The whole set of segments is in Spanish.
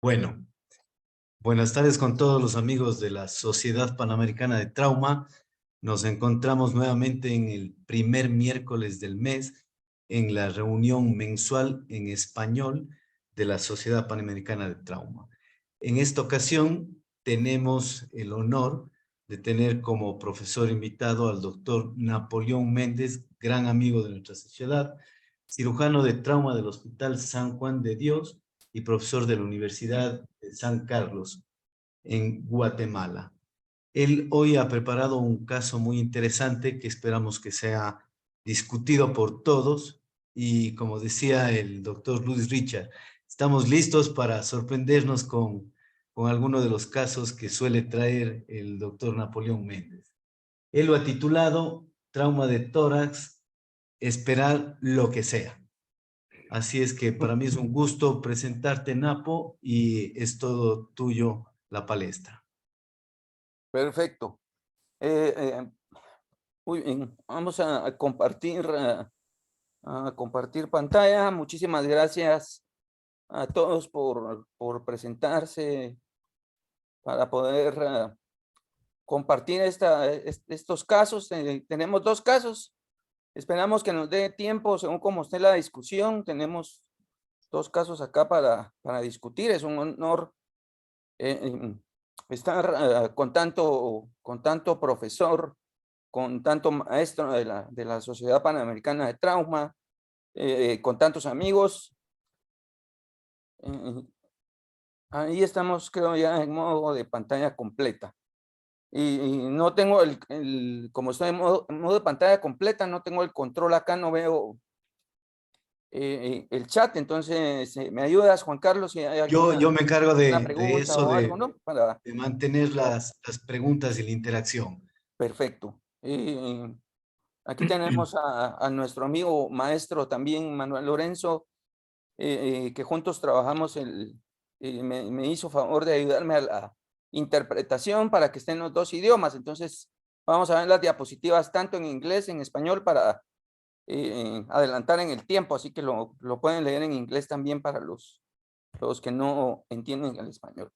Bueno, buenas tardes con todos los amigos de la Sociedad Panamericana de Trauma. Nos encontramos nuevamente en el primer miércoles del mes en la reunión mensual en español de la Sociedad Panamericana de Trauma. En esta ocasión tenemos el honor de tener como profesor invitado al doctor Napoleón Méndez, gran amigo de nuestra sociedad, cirujano de trauma del Hospital San Juan de Dios y profesor de la Universidad de San Carlos en Guatemala. Él hoy ha preparado un caso muy interesante que esperamos que sea discutido por todos y como decía el doctor Luis Richard, estamos listos para sorprendernos con alguno de los casos que suele traer el doctor Napoleón Méndez. Él lo ha titulado Trauma de tórax, esperar lo que sea. Así es que para mí es un gusto presentarte, Napo, y es todo tuyo la palestra. Perfecto. Eh, eh, Muy bien, vamos a compartir, a compartir pantalla. Muchísimas gracias a todos por presentarse para poder compartir estos casos. Tenemos dos casos. Esperamos que nos dé tiempo según como esté la discusión. Tenemos dos casos acá para discutir. Es un honor estar con tanto profesor, con tanto maestro de la Sociedad Panamericana de Trauma, con tantos amigos. Eh, Ahí estamos, creo, ya en modo de pantalla completa. Y no tengo como estoy en modo de pantalla completa, no tengo el control acá, no veo el chat. Entonces, ¿me ayudas, Juan Carlos, si hay Yo alguna me encargo una de pregunta eso, o algo, ¿no? de mantener Para- las preguntas y la interacción. Perfecto. Aquí tenemos a nuestro amigo maestro también, Manuel Lorenzo, que juntos trabajamos, me hizo favor de ayudarme a la interpretación para que estén los dos idiomas. Entonces, vamos a ver las diapositivas tanto en inglés, en español, para adelantar en el tiempo, así que lo pueden leer en inglés también para los que no entienden el español.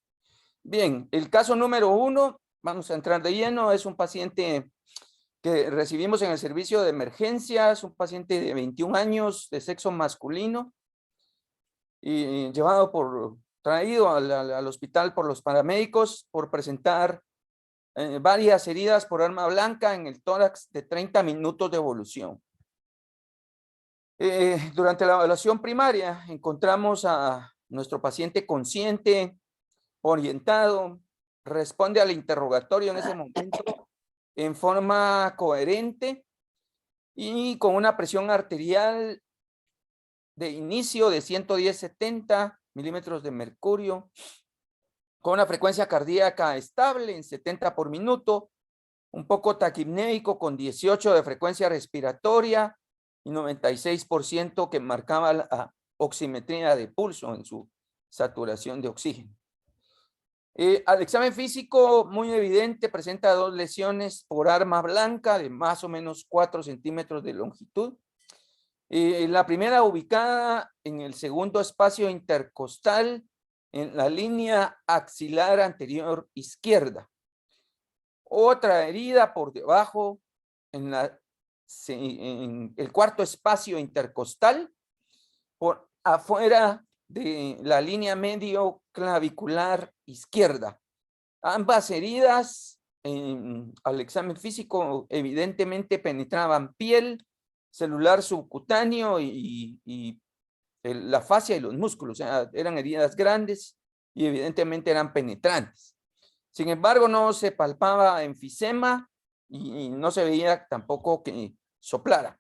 Bien, el caso número 1, vamos a entrar de lleno, es un paciente que recibimos en el servicio de emergencias, un paciente de 21 años, de sexo masculino, y traído al hospital por los paramédicos por presentar varias heridas por arma blanca en el tórax de 30 minutos de evolución. Durante la evaluación primaria encontramos a nuestro paciente consciente, orientado, responde al interrogatorio en ese momento en forma coherente y con una presión arterial de inicio de 110/70 milímetros de mercurio, con una frecuencia cardíaca estable en 70 por minuto, un poco taquipnéico con 18 de frecuencia respiratoria y 96% que marcaba la oximetría de pulso en su saturación de oxígeno. Al examen físico, muy evidente, presenta dos lesiones por arma blanca de más o menos 4 centímetros de longitud. La primera ubicada en el segundo espacio intercostal, en la línea axilar anterior izquierda. Otra herida por debajo en el cuarto espacio intercostal, por afuera de la línea medio clavicular izquierda. Ambas heridas al examen físico evidentemente penetraban piel, celular subcutáneo y la fascia y los músculos. O sea, eran heridas grandes y evidentemente eran penetrantes. Sin embargo, no se palpaba enfisema y no se veía tampoco que soplara.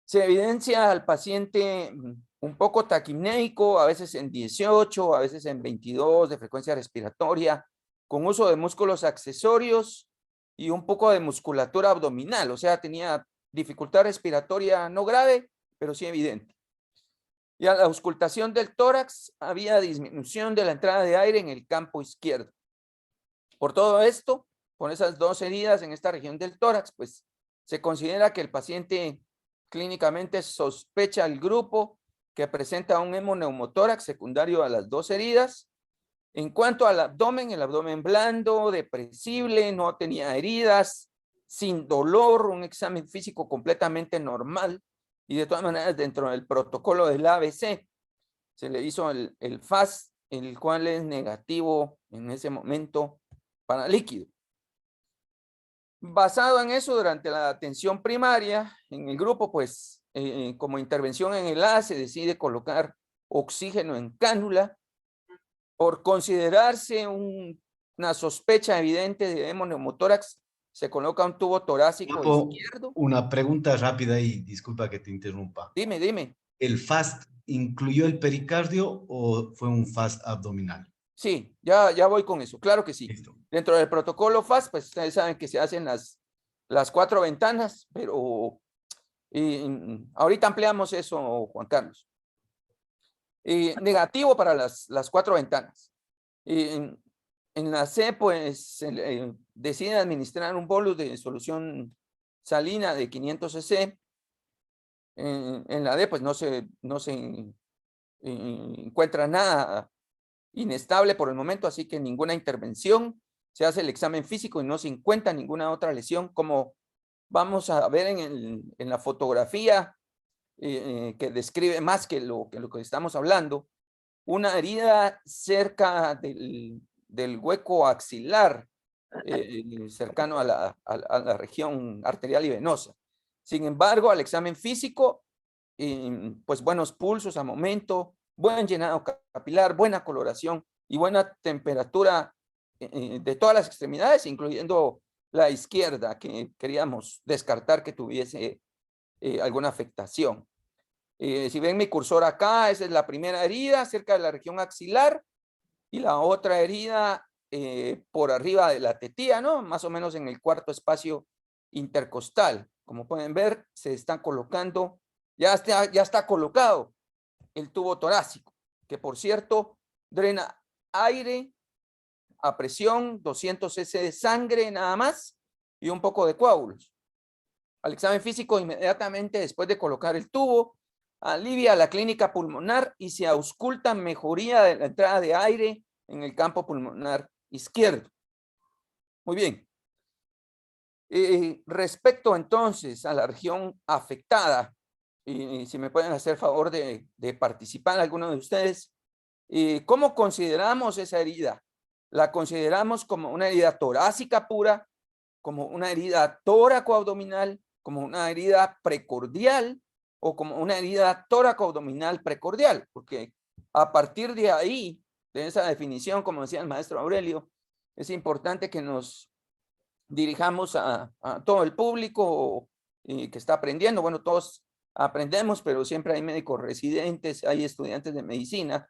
Se evidencia al paciente un poco taquipnéico, a veces en 18, a veces en 22 de frecuencia respiratoria, con uso de músculos accesorios y un poco de musculatura abdominal. O sea, tenía dificultad respiratoria no grave, pero sí evidente. Y a la auscultación del tórax había disminución de la entrada de aire en el campo izquierdo. Por todo esto, con esas dos heridas en esta región del tórax, pues se considera que el paciente clínicamente sospecha el grupo que presenta un hemoneumotórax secundario a las dos heridas. En cuanto al abdomen, el abdomen blando, depresible, no tenía heridas, sin dolor, un examen físico completamente normal. Y de todas maneras, dentro del protocolo del ABC, se le hizo el FAST, el cual es negativo en ese momento para líquido. Basado en eso, durante la atención primaria, en el grupo, pues, como intervención en el A, se decide colocar oxígeno en cánula por considerarse una sospecha evidente de hemoneumotórax. Se coloca un tubo torácico Papo, izquierdo. una pregunta rápida y disculpa que te interrumpa. Dime, dime. ¿El FAST incluyó el pericardio o fue un FAST abdominal? Sí, ya voy con eso, claro que sí. Listo. Dentro del protocolo FAST, pues ustedes saben que se hacen las 4 ventanas, pero ahorita ampliamos eso, Juan Carlos. Negativo para las 4 ventanas. En la C, pues, se decide administrar un bolus de solución salina de 500 cc. En la D, pues, no se encuentra nada inestable por el momento, así que ninguna intervención. Se hace el examen físico y no se encuentra ninguna otra lesión, como vamos a ver en la fotografía que describe más que lo que estamos hablando. Una herida cerca del hueco axilar, cercano a la región arterial y venosa. Sin embargo, al examen físico, pues buenos pulsos a momento, buen llenado capilar, buena coloración y buena temperatura de todas las extremidades, incluyendo la izquierda, que queríamos descartar que tuviese alguna afectación. Si ven mi cursor acá, esa es la primera herida cerca de la región axilar y la otra herida por arriba de la tetilla, ¿no? Más o menos en el cuarto espacio intercostal. Como pueden ver, se están colocando, ya está colocado el tubo torácico, que por cierto drena aire a presión, 200 cc de sangre nada más y un poco de coágulos. Al examen físico, inmediatamente después de colocar el tubo, alivia la clínica pulmonar y se ausculta mejoría de la entrada de aire en el campo pulmonar izquierdo. Muy bien. Respecto entonces a la región afectada, si me pueden hacer favor de participar alguno de ustedes, ¿cómo consideramos esa herida? ¿La consideramos como una herida torácica pura, como una herida tóraco-abdominal, como una herida precordial o como una herida tóraco-abdominal precordial? Porque a partir de ahí, de esa definición, como decía el maestro Aurelio, es importante que nos dirijamos a todo el público que está aprendiendo. Bueno, todos aprendemos, pero siempre hay médicos residentes, hay estudiantes de medicina.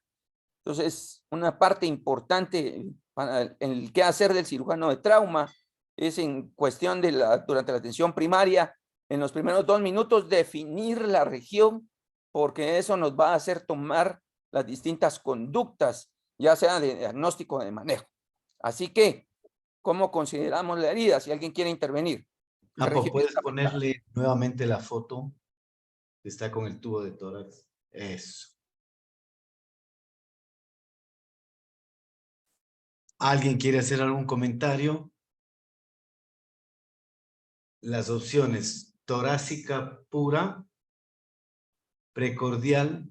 Entonces, una parte importante para el quehacer del cirujano de trauma es en cuestión de durante la atención primaria, en los primeros 2 minutos, definir la región, porque eso nos va a hacer tomar las distintas conductas, ya sea de diagnóstico o de manejo. Así que, ¿cómo consideramos la herida? Si alguien quiere intervenir. Apo, ¿puedes ponerle nuevamente la foto? Está con el tubo de tórax. Eso. ¿Alguien quiere hacer algún comentario? Las opciones: torácica pura, precordial.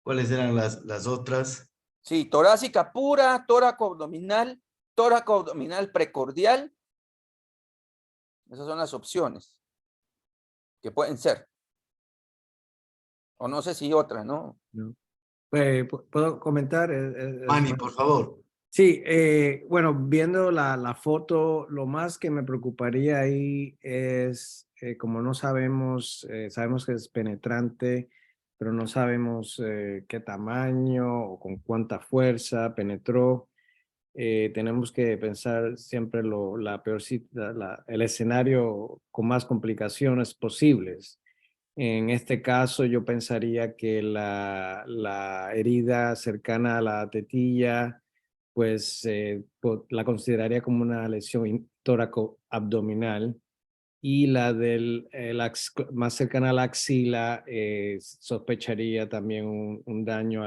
¿Cuáles eran las otras? Sí, torácica pura, tóraco abdominal precordial. Esas son las opciones que pueden ser. O no sé si otra, ¿no? No. ¿Puedo comentar? Manny, por favor. Sí, bueno, viendo la foto, lo más que me preocuparía ahí es, como no sabemos, sabemos que es penetrante, pero no sabemos qué tamaño o con cuánta fuerza penetró. Tenemos que pensar siempre el escenario con más complicaciones posibles. En este caso, yo pensaría que la herida cercana a la tetilla, pues la consideraría como una lesión tóraco-abdominal. y la más cercana a la axila sospecharía también un daño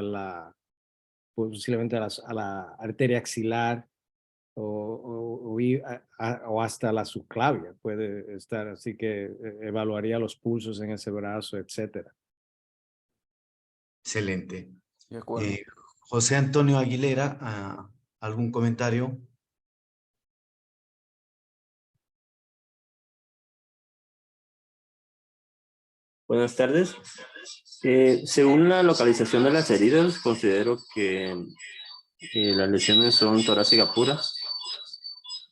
posiblemente a la arteria axilar o hasta la subclavia puede estar, así que evaluaría los pulsos en ese brazo, etcétera. Excelente. De acuerdo. José Antonio Aguilera, ¿algún comentario? Buenas tardes. Según la localización de las heridas, considero que las lesiones son torácica pura.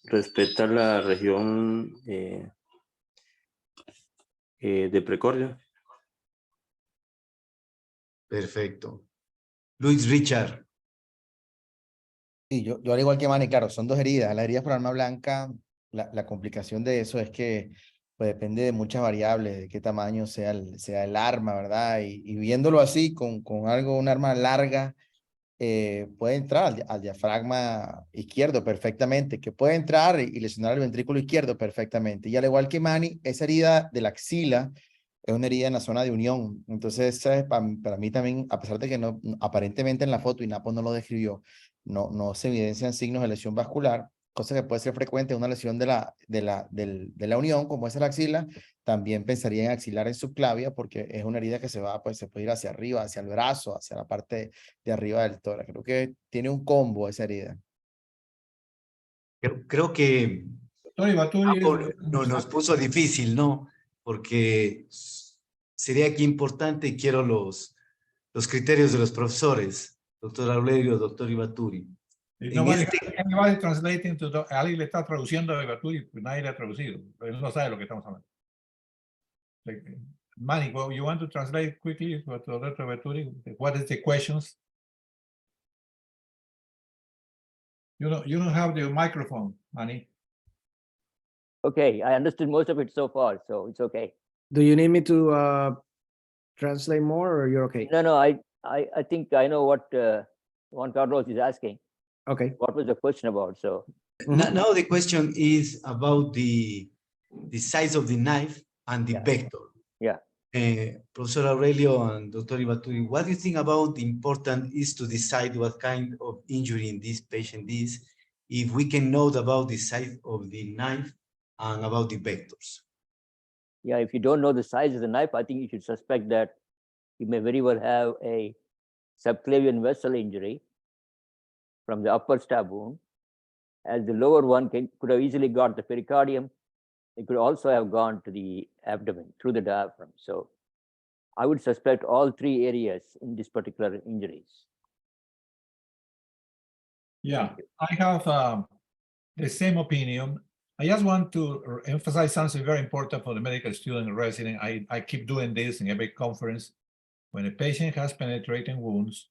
Respecta a la región de precordio. Perfecto. Luis Richard. Sí, yo al igual que Manny, claro, son dos heridas. Las heridas por arma blanca, la complicación de eso es que pues, depende de muchas variables, de qué tamaño sea el arma, ¿verdad? Y viéndolo así, con un arma larga, puede entrar al diafragma izquierdo perfectamente, que puede entrar y lesionar el ventrículo izquierdo perfectamente. Y al igual que Manny, esa herida de la axila es una herida en la zona de unión. Entonces, para mí también, a pesar de que no, aparentemente en la foto, y Napo no lo describió, no se evidencian signos de lesión vascular, cosa que puede ser frecuente en una lesión de la unión, como es la axila. También pensaría en axilar en subclavia, porque es una herida que se puede ir hacia arriba, hacia el brazo, hacia la parte de arriba del tórax. Creo que tiene un combo esa herida. Creo que nos puso difícil, ¿no? Porque sería aquí importante y quiero los criterios de los profesores, doctor Aurelio, doctor Ibaturi. Nobody translating alguien le está traduciendo a Ibaturi, pues nadie le ha traducido. Él no sabe lo que estamos hablando. Manny, well, you want to translate quickly to Dr. Ibaturi? What is the questions? You don't have the microphone, Manny. Okay, I understood most of it so far, so it's okay. Do you need me to translate more, or you're okay? No, I think I know what Juan Carlos is asking. Okay. What was the question about? So Now the question is about the size of the knife and the Yeah. vector. Yeah. Professor Aurelio and Dr. Ibaturi, what do you think about the important is to decide what kind of injury in this patient is, if we can know about the size of the knife and about the vectors? yeah, if you don't know the size of the knife, I think you should suspect that you may very well have a subclavian vessel injury from the upper stab wound, as the lower one could have easily got the pericardium. It could also have gone to the abdomen through the diaphragm. So I would suspect all three areas in this particular injuries. Yeah, I have the same opinion. I just want to emphasize something very important for the medical student and resident. I keep doing this in every conference. When a patient has penetrating wounds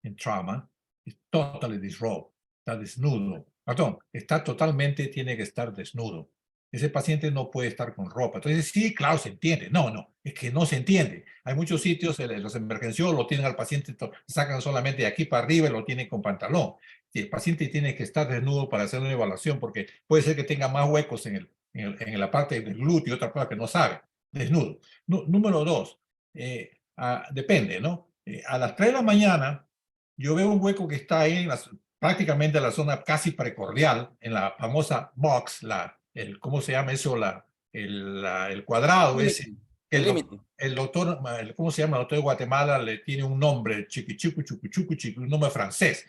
in trauma, it's totally disrobed, está desnudo. Perdón, tiene que estar desnudo. Ese paciente no puede estar con ropa. Entonces, sí, claro, se entiende. No, es que no se entiende. Hay muchos sitios, los emergenciólogos lo tienen al paciente, sacan solamente de aquí para arriba y lo tienen con pantalón. Y el paciente tiene que estar desnudo para hacer una evaluación, porque puede ser que tenga más huecos en la parte del glúteo y otra parte que no sabe. Desnudo. Número dos, depende, ¿no? A las 3 de la mañana, yo veo un hueco que está ahí prácticamente en la zona casi precordial, en la famosa box, ¿cómo se llama eso? El cuadrado ese. El límite. El doctor, ¿cómo se llama? El doctor de Guatemala le tiene un nombre, un nombre francés.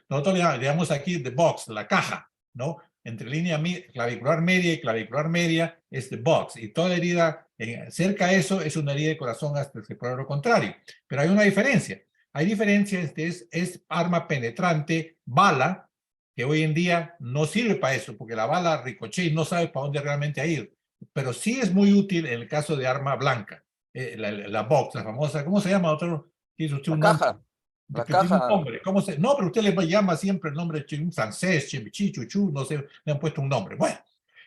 Nosotros le llamamos aquí the box, la caja, ¿no? Entre línea clavicular media y clavicular media es the box. Y toda herida cerca de eso es una herida de corazón hasta el cuadro contrario. Pero hay una diferencia. Hay diferencias, es arma penetrante, bala, que hoy en día no sirve para eso, porque la bala ricochet no sabe para dónde realmente ha ido. Pero sí es muy útil en el caso de arma blanca. La box, la famosa, ¿cómo se llama, doctor? ¿Tiene usted un caja. La caja. No, pero usted le llama siempre el nombre un francés, chuchu, no sé, le han puesto un nombre. Bueno,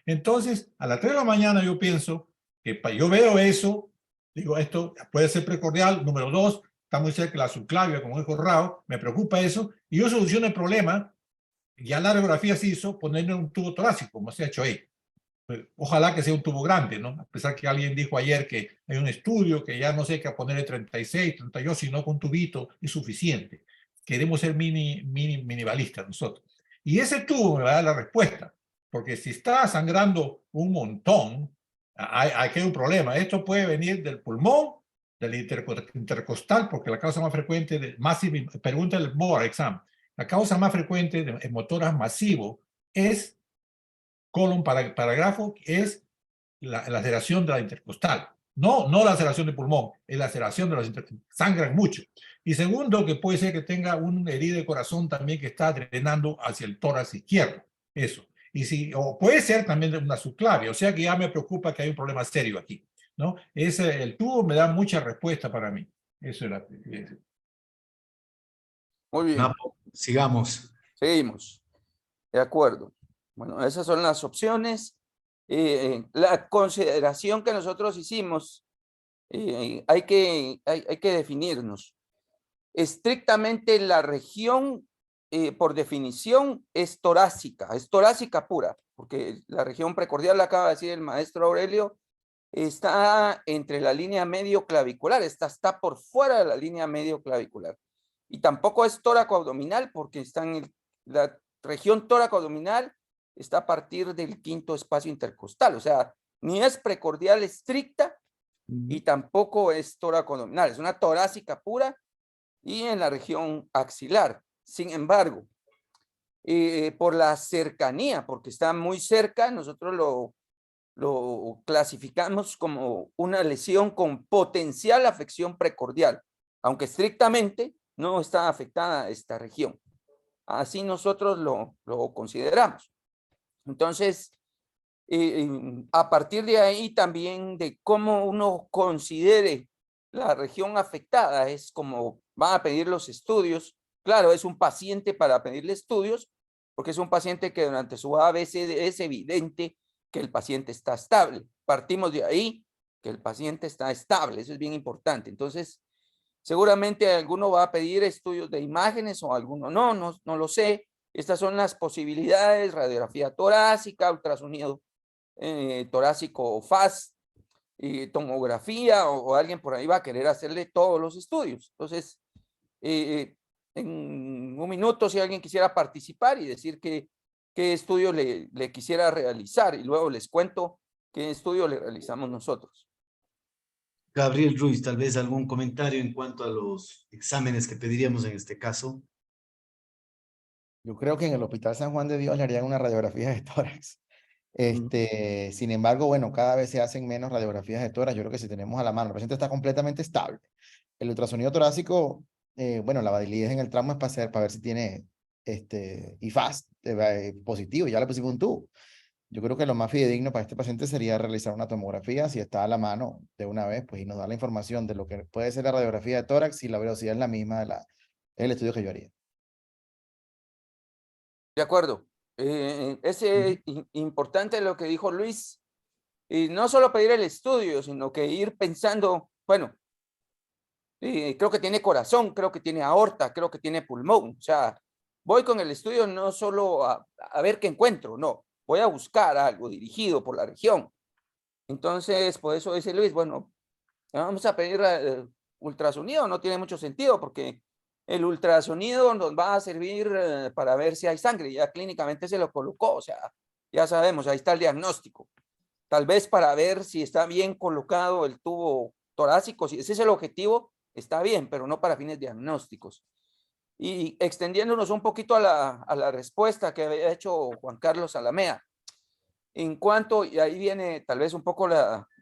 entonces, a las 3 de la mañana yo pienso que yo veo eso, digo, esto puede ser precordial. Número 2, está muy cerca de la subclavia, como dijo Rao, me preocupa eso, y yo soluciono el problema. Ya la radiografía se hizo poniendo un tubo torácico, como se ha hecho ahí. Ojalá que sea un tubo grande, ¿no? A pesar que alguien dijo ayer que hay un estudio que ya no sé qué ponerle 36, 38, sino con un tubito es suficiente. Queremos ser minimalistas nosotros. Y ese tubo me va a dar la respuesta, porque si está sangrando un montón, aquí hay un problema. Esto puede venir del pulmón, del intercostal, porque la causa más frecuente de pregunta el board exam, la causa más frecuente de hemotoras masivo es colon parágrafo, es la laceración de la intercostal. No la laceración de pulmón, es la laceración de los sangran mucho. Y segundo, que puede ser que tenga una herida de corazón también que está drenando hacia el tórax izquierdo. Eso. O puede ser también una subclavia, o sea que ya me preocupa que hay un problema serio aquí, ¿no? El tubo me da mucha respuesta para mí. Eso era. Muy bien, Napo, sigamos. seguimos. De acuerdo. Bueno, esas son las opciones. La consideración que nosotros hicimos, hay que definirnos. Estrictamente la región, por definición, es torácica pura, porque la región precordial, acaba de decir el maestro Aurelio, está entre la línea medio clavicular, está por fuera de la línea medio clavicular. Y tampoco es tóraco-abdominal, porque está en la región tóraco-abdominal, está a partir del quinto espacio intercostal, o sea, ni es precordial estricta y tampoco es tóraco-abdominal, es una torácica pura y en la región axilar. Sin embargo, por la cercanía, porque está muy cerca, nosotros lo clasificamos como una lesión con potencial afección precordial, aunque estrictamente no está afectada esta región. Así nosotros lo consideramos. Entonces, a partir de ahí también de cómo uno considere la región afectada, es como van a pedir los estudios. Claro, es un paciente para pedirle estudios, porque es un paciente que durante su ABCD es evidente que el paciente está estable. Partimos de ahí, que el paciente está estable, eso es bien importante. Entonces, seguramente alguno va a pedir estudios de imágenes o alguno no lo sé. Estas son las posibilidades: radiografía torácica, ultrasonido torácico FAST, tomografía, o alguien por ahí va a querer hacerle todos los estudios. Entonces, en un minuto, si alguien quisiera participar y decir qué estudio le quisiera realizar, y luego les cuento qué estudio le realizamos nosotros. Gabriel Ruiz, tal vez algún comentario en cuanto a los exámenes que pediríamos en este caso. Yo creo que en el Hospital San Juan de Dios le harían una radiografía de tórax. Sin embargo, bueno, cada vez se hacen menos radiografías de tórax. Yo creo que si tenemos a la mano, el paciente está completamente estable. El ultrasonido torácico, bueno, la validez en el trauma es para ver si tiene IFAST positivo, ya le pusimos un tubo. Yo creo que lo más fidedigno para este paciente sería realizar una tomografía, si está a la mano de una vez, pues, y nos da la información de lo que puede ser la radiografía de tórax, y la velocidad es la misma es el estudio que yo haría. De acuerdo. Es importante lo que dijo Luis, y no solo pedir el estudio, sino que ir pensando, bueno, creo que tiene corazón, creo que tiene aorta, creo que tiene pulmón. O sea, voy con el estudio no solo a ver qué encuentro, no, voy a buscar algo dirigido por la región. Entonces, por eso dice Luis, bueno, vamos a pedir ultrasonido, no tiene mucho sentido, porque el ultrasonido nos va a servir para ver si hay sangre, ya clínicamente se lo colocó, o sea, ya sabemos, ahí está el diagnóstico. Tal vez para ver si está bien colocado el tubo torácico, si ese es el objetivo, está bien, pero no para fines diagnósticos. Y extendiéndonos un poquito a la respuesta que había hecho Juan Carlos Alamea, en cuanto, y ahí viene tal vez un poco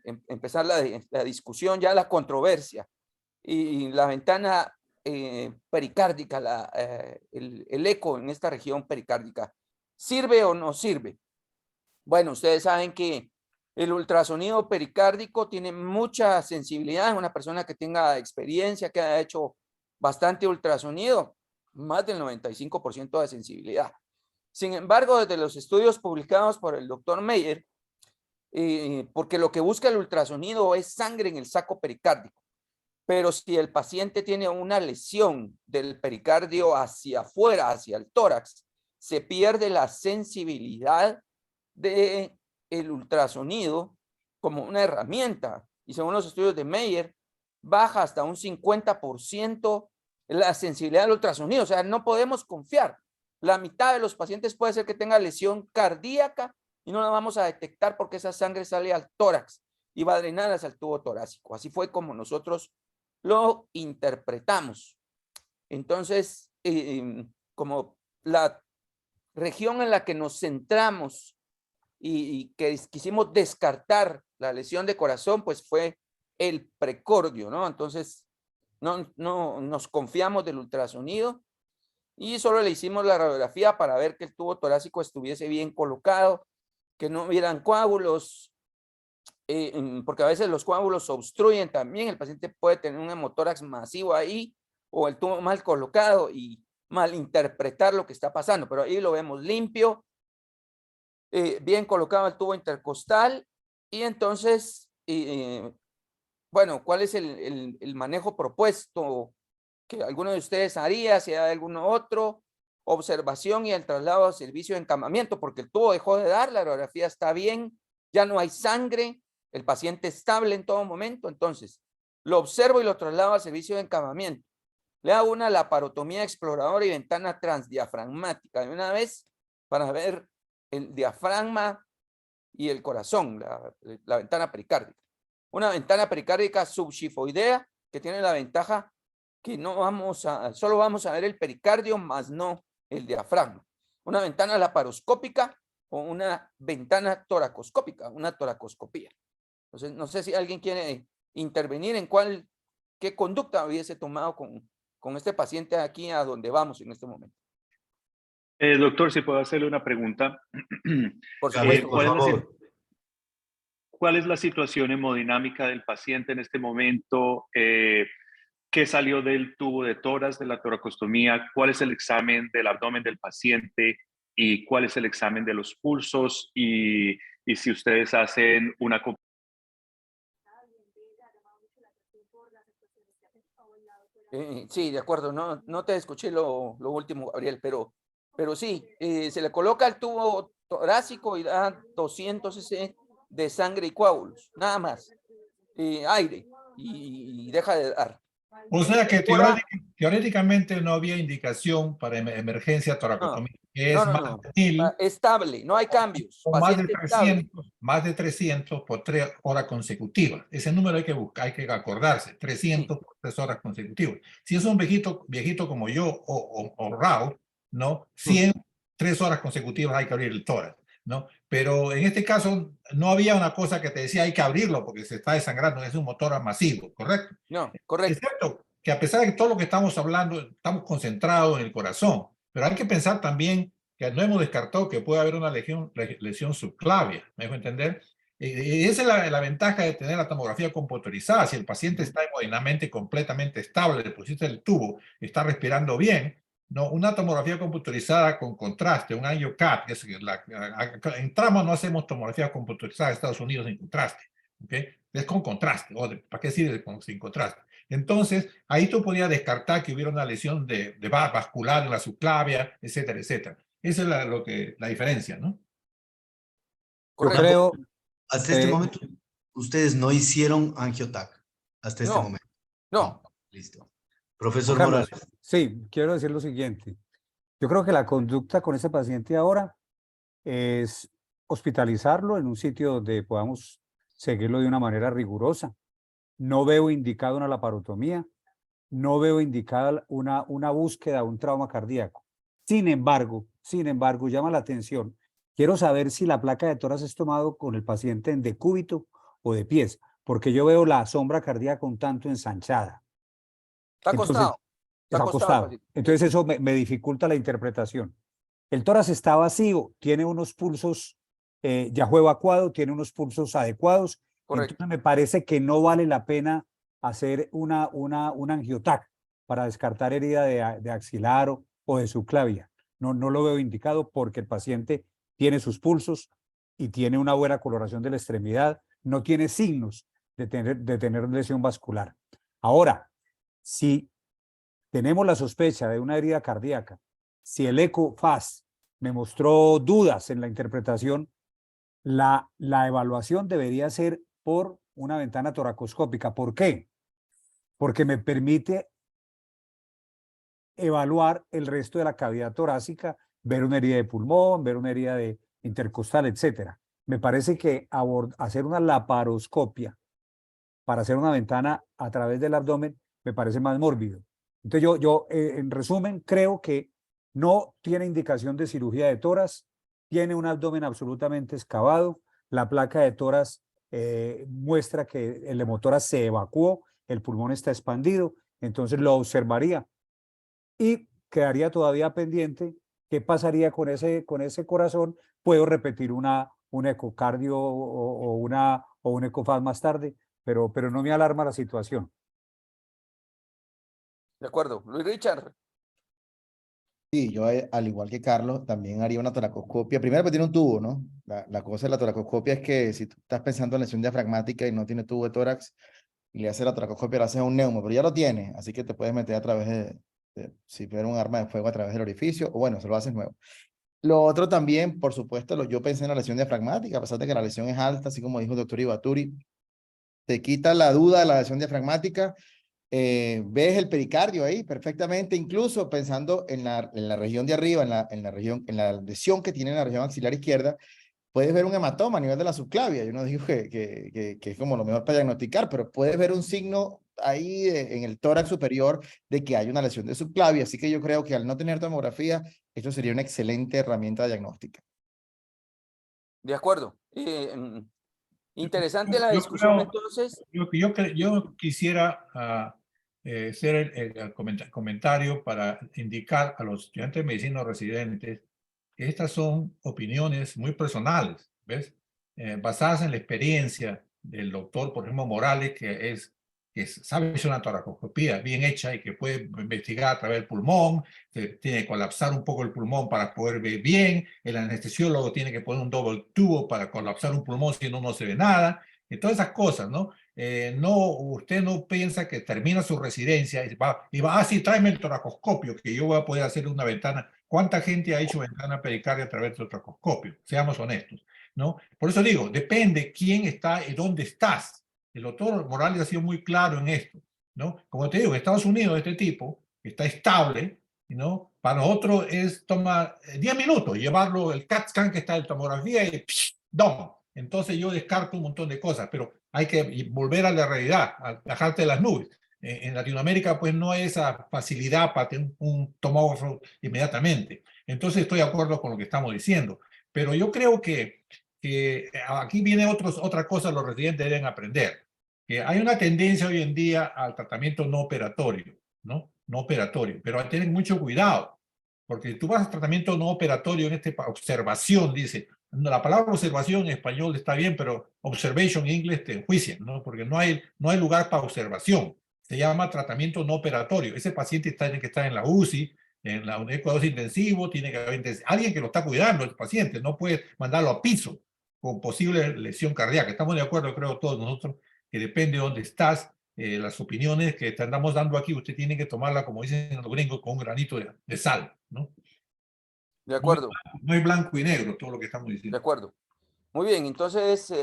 empezar la discusión, ya la controversia, y la ventana pericárdica, el eco en esta región pericárdica, ¿sirve o no sirve? Bueno, ustedes saben que el ultrasonido pericárdico tiene mucha sensibilidad en una persona que tenga experiencia, que haya hecho bastante ultrasonido, más del 95% de sensibilidad. Sin embargo, desde los estudios publicados por el doctor Meyer, porque lo que busca el ultrasonido es sangre en el saco pericárdico, pero si el paciente tiene una lesión del pericardio hacia afuera, hacia el tórax, se pierde la sensibilidad de el ultrasonido como una herramienta. Y según los estudios de Meyer, baja hasta un 50% la sensibilidad al ultrasonido. O sea, no podemos confiar. La mitad de los pacientes puede ser que tenga lesión cardíaca y no la vamos a detectar porque esa sangre sale al tórax y va a drenar hacia el tubo torácico. Así fue como nosotros lo interpretamos. Entonces, como la región en la que nos centramos y que quisimos descartar la lesión de corazón, pues fue el precordio, ¿no? Entonces, no nos confiamos del ultrasonido y solo le hicimos la radiografía para ver que el tubo torácico estuviese bien colocado, que no hubieran coágulos, porque a veces los coágulos obstruyen también. El paciente puede tener un hemotórax masivo ahí o el tubo mal colocado y malinterpretar lo que está pasando, pero ahí lo vemos limpio, bien colocado el tubo intercostal. Y entonces, bueno, ¿cuál es el manejo propuesto que alguno de ustedes haría, si hay alguno otro? Observación y el traslado al servicio de encamamiento, porque el tubo dejó de dar, la radiografía está bien, ya no hay sangre, el paciente estable en todo momento. Entonces, lo observo y lo traslado al servicio de encamamiento. Le hago una laparotomía exploradora y ventana transdiafragmática de una vez para ver el diafragma y el corazón, la ventana pericárdica. Una ventana pericárdica subxifoidea que tiene la ventaja que solo vamos a ver el pericardio más no el diafragma. Una ventana laparoscópica o una ventana toracoscópica, una toracoscopía. Entonces, no sé si alguien quiere intervenir en qué conducta hubiese tomado con este paciente aquí a donde vamos en este momento. Doctor, si puedo hacerle una pregunta. Por Javier, supuesto. por favor. ¿Cuál es la situación hemodinámica del paciente en este momento? ¿Qué salió del tubo de tórax de la toracostomía? ¿Cuál es el examen del abdomen del paciente? ¿Y cuál es el examen de los pulsos? Y si ustedes hacen una... Sí, de acuerdo, no te escuché lo último, Gabriel, pero sí, se le coloca el tubo torácico y da 200 cc de sangre y coágulos, nada más, aire, y deja de dar. O sea que teóricamente no había indicación para emergencia toracotomía. No. Estable, no hay cambios. Más de 300 por 3 horas consecutivas. Ese número hay que acordarse, 300 por 3 horas consecutivas. Si es un viejito como yo o Raúl, ¿no? 100, 3 horas consecutivas hay que abrir el tórax, ¿no? Pero en este caso no había una cosa que te decía hay que abrirlo porque se está desangrando, es un motor masivo, ¿correcto? No, correcto. Es cierto que a pesar de todo lo que estamos hablando, estamos concentrados en el corazón, pero hay que pensar también que no hemos descartado que puede haber una lesión subclavia, ¿me dejo entender? Y esa es la ventaja de tener la tomografía computarizada. Si el paciente está hemodinámicamente completamente estable, le pusiste el tubo, está respirando bien, ¿no? Una tomografía computarizada con contraste, un angiocat, en Trauma no hacemos tomografía computarizada en Estados Unidos sin contraste, ¿okay? Es con contraste, ¿para qué sirve sin contraste? Entonces, ahí tú podías descartar que hubiera una lesión de vascular en la subclavia, etcétera, etcétera. Esa es la diferencia, ¿no? Yo creo... Hasta este momento, ustedes no hicieron angiotac. Hasta este momento. No. Listo. Profesor Carlos, Morales. sí, quiero decir lo siguiente. Yo creo que la conducta con ese paciente ahora es hospitalizarlo en un sitio donde podamos seguirlo de una manera rigurosa. No veo indicada una laparotomía, no veo indicada una búsqueda, un trauma cardíaco. Sin embargo, llama la atención. Quiero saber si la placa de tórax es tomado con el paciente en decúbito o de pies, porque yo veo la sombra cardíaca un tanto ensanchada. Está acostado. Está acostado. Entonces eso me dificulta la interpretación. El tórax está vacío, tiene unos pulsos, ya fue evacuado, tiene unos pulsos adecuados. Correcto. Entonces me parece que no vale la pena hacer un angiotac para descartar herida de axilar o de subclavia. No lo veo indicado porque el paciente tiene sus pulsos y tiene una buena coloración de la extremidad, no tiene signos de tener lesión vascular. Ahora, si tenemos la sospecha de una herida cardíaca, si el eco FAST me mostró dudas en la interpretación, la evaluación debería ser por una ventana toracoscópica. ¿Por qué? Porque me permite evaluar el resto de la cavidad torácica, ver una herida de pulmón, ver una herida de intercostal, etcétera. Me parece que hacer una laparoscopia para hacer una ventana a través del abdomen me parece más mórbido. Entonces en resumen, creo que no tiene indicación de cirugía de tórax, tiene un abdomen absolutamente excavado, la placa de tórax muestra que el hemotórax se evacuó, el pulmón está expandido, entonces lo observaría. Y quedaría todavía pendiente qué pasaría con ese corazón. Puedo repetir un ecocardio o un ecofaz más tarde, pero no me alarma la situación. De acuerdo. Luis Richard. Sí, yo al igual que Carlos, también haría una toracoscopia. Primero, pues tiene un tubo, ¿no? La cosa de la toracoscopia es que si tú estás pensando en lesión diafragmática y no tiene tubo de tórax, y le haces la toracoscopia, le haces un neumo, pero ya lo tiene, así que te puedes meter a través si fuera un arma de fuego, a través del orificio, o bueno, se lo haces nuevo. Lo otro también, por supuesto, yo pensé en la lesión diafragmática, a pesar de que la lesión es alta, así como dijo el doctor Ibaturi, te quita la duda de la lesión diafragmática. Ves el pericardio ahí perfectamente, incluso pensando en la región de arriba, en la lesión que tiene en la región axilar izquierda, puedes ver un hematoma a nivel de la subclavia. Yo no digo que es como lo mejor para diagnosticar, pero puedes ver un signo ahí en el tórax superior de que hay una lesión de subclavia. Así que yo creo que al no tener tomografía, esto sería una excelente herramienta diagnóstica. De acuerdo. Interesante la discusión, entonces. Yo quisiera hacer el comentario para indicar a los estudiantes de medicina residentes que estas son opiniones muy personales, ¿ves? Basadas en la experiencia del doctor, por ejemplo, Morales, que sabe hacer una toracoscopía bien hecha y que puede investigar a través del pulmón, que tiene que colapsar un poco el pulmón para poder ver bien, el anestesiólogo tiene que poner un doble tubo para colapsar un pulmón si no se ve nada, y todas esas cosas, ¿no? Usted no piensa que termina su residencia y va, sí, tráeme el toracoscopio, que yo voy a poder hacer una ventana. ¿Cuánta gente ha hecho ventana pericardia a través del toracoscopio? Seamos honestos, ¿no? Por eso digo, depende quién está y dónde estás. El doctor Morales ha sido muy claro en esto, ¿no? Como te digo, en Estados Unidos este tipo está estable, ¿no? Para nosotros toma 10 minutos llevarlo el CAT scan que está en tomografía y ¡dom! Entonces yo descarto un montón de cosas, pero hay que volver a la realidad, a bajarte de las nubes. En Latinoamérica pues no hay esa facilidad para tener un tomógrafo inmediatamente. Entonces estoy de acuerdo con lo que estamos diciendo, pero yo creo que aquí viene otra cosa los residentes deben aprender. Que hay una tendencia hoy en día al tratamiento no operatorio, ¿no? No operatorio, pero hay que tener mucho cuidado, porque tú vas a tratamiento no operatorio en observación, dice. La palabra observación en español está bien, pero observation en inglés te enjuician, ¿no? Porque no hay lugar para observación. Se llama tratamiento no operatorio. Ese paciente tiene que estar en la UCI, en la unidad de cuidados intensivos, tiene que haber alguien que lo está cuidando, el paciente. No puede mandarlo a piso con posible lesión cardíaca. Estamos de acuerdo, creo, todos nosotros, que depende de dónde estás, las opiniones que te andamos dando aquí, usted tiene que tomarla, como dicen los gringos, con un granito de sal, ¿no? De acuerdo. No hay blanco y negro, todo lo que estamos diciendo. De acuerdo. Muy bien, entonces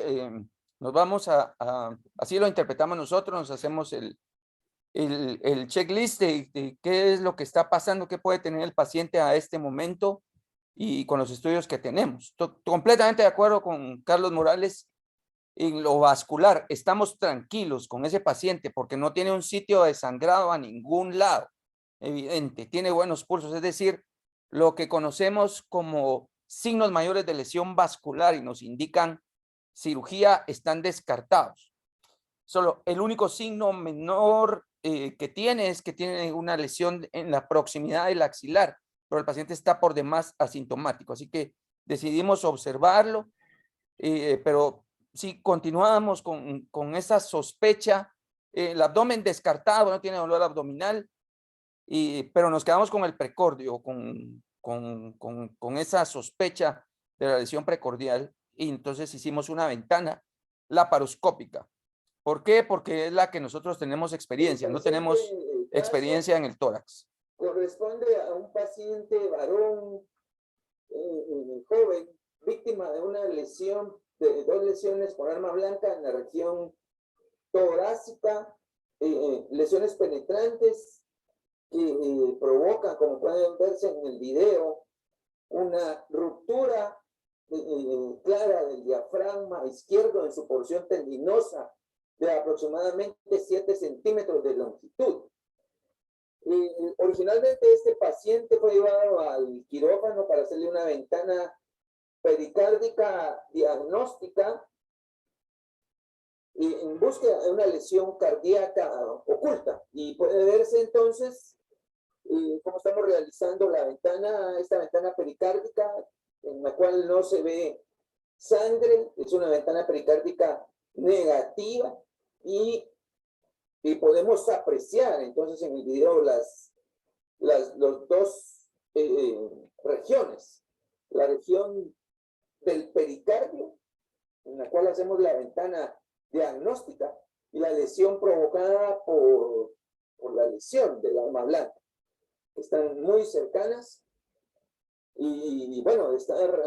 nos vamos así lo interpretamos nosotros, nos hacemos el checklist de qué es lo que está pasando, qué puede tener el paciente a este momento y con los estudios que tenemos. Completamente de acuerdo con Carlos Morales en lo vascular. Estamos tranquilos con ese paciente porque no tiene un sitio de sangrado a ningún lado, evidente, tiene buenos pulsos, es decir, lo que conocemos como signos mayores de lesión vascular y nos indican cirugía están descartados. Solo el único signo menor que tiene es que tiene una lesión en la proximidad del axilar, pero el paciente está por demás asintomático, así que decidimos observarlo, pero si continuamos con esa sospecha, el abdomen descartado, no tiene dolor abdominal, pero nos quedamos con el precordio, con esa sospecha de la lesión precordial, y entonces hicimos una ventana laparoscópica. ¿Por qué? Porque es la que nosotros tenemos experiencia, no tenemos experiencia en el tórax. Corresponde a un paciente varón joven, víctima de una lesión dos lesiones con arma blanca en la región torácica, lesiones penetrantes que provocan, como pueden verse en el video, una ruptura clara del diafragma izquierdo en su porción tendinosa de aproximadamente 7 centímetros de longitud. Originalmente este paciente fue llevado al quirófano para hacerle una ventana pericárdica diagnóstica en búsqueda de una lesión cardíaca oculta. Y puede verse entonces cómo estamos realizando la ventana, esta ventana pericárdica, en la cual no se ve sangre, es una ventana pericárdica negativa y podemos apreciar entonces en el video las dos regiones, la región del pericardio, en la cual hacemos la ventana diagnóstica, y la lesión provocada por la lesión del arma blanca. Están muy cercanas y bueno, estar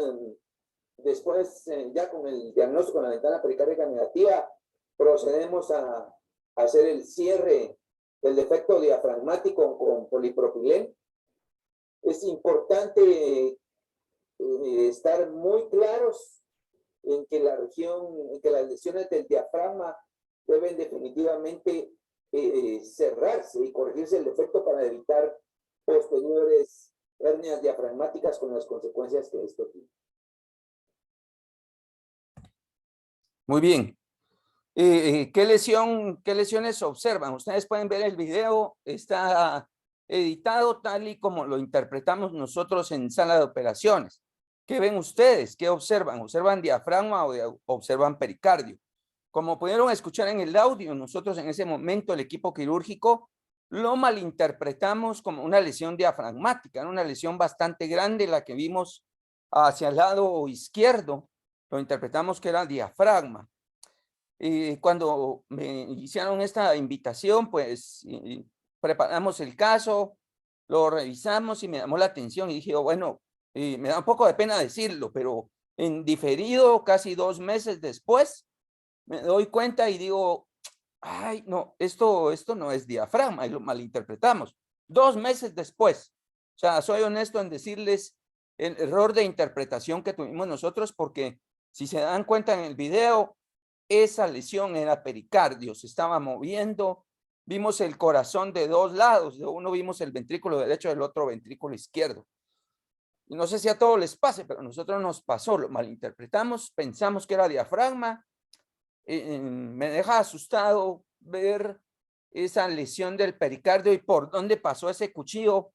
después ya con el diagnóstico, con la ventana pericárdica negativa, procedemos a hacer el cierre del defecto diafragmático con polipropileno. Es importante estar muy claros en que la región, en que las lesiones del diafragma deben definitivamente cerrarse y corregirse el defecto para evitar posteriores hernias diafragmáticas con las consecuencias que esto tiene. Muy bien. ¿Qué lesiones observan? Ustedes pueden ver el video, está editado tal y como lo interpretamos nosotros en sala de operaciones. ¿Qué ven ustedes? ¿Qué observan? ¿Observan diafragma o observan pericardio? Como pudieron escuchar en el audio, nosotros en ese momento, el equipo quirúrgico, lo malinterpretamos como una lesión diafragmática, una lesión bastante grande, la que vimos hacia el lado izquierdo, lo interpretamos que era diafragma. Cuando me iniciaron esta invitación, pues preparamos el caso, lo revisamos y me llamó la atención y dije, bueno, me da un poco de pena decirlo, pero en diferido, casi 2 meses después, me doy cuenta y digo, ay, no, esto no es diafragma, y lo malinterpretamos. 2 meses después, o sea, soy honesto en decirles el error de interpretación que tuvimos nosotros, porque si se dan cuenta en el video, esa lesión era pericardio, se estaba moviendo, vimos el corazón de 2 lados, de uno vimos el ventrículo derecho, del otro ventrículo izquierdo. Y no sé si a todos les pase, pero a nosotros nos pasó, lo malinterpretamos, pensamos que era diafragma. Me deja asustado ver esa lesión del pericardio y por dónde pasó ese cuchillo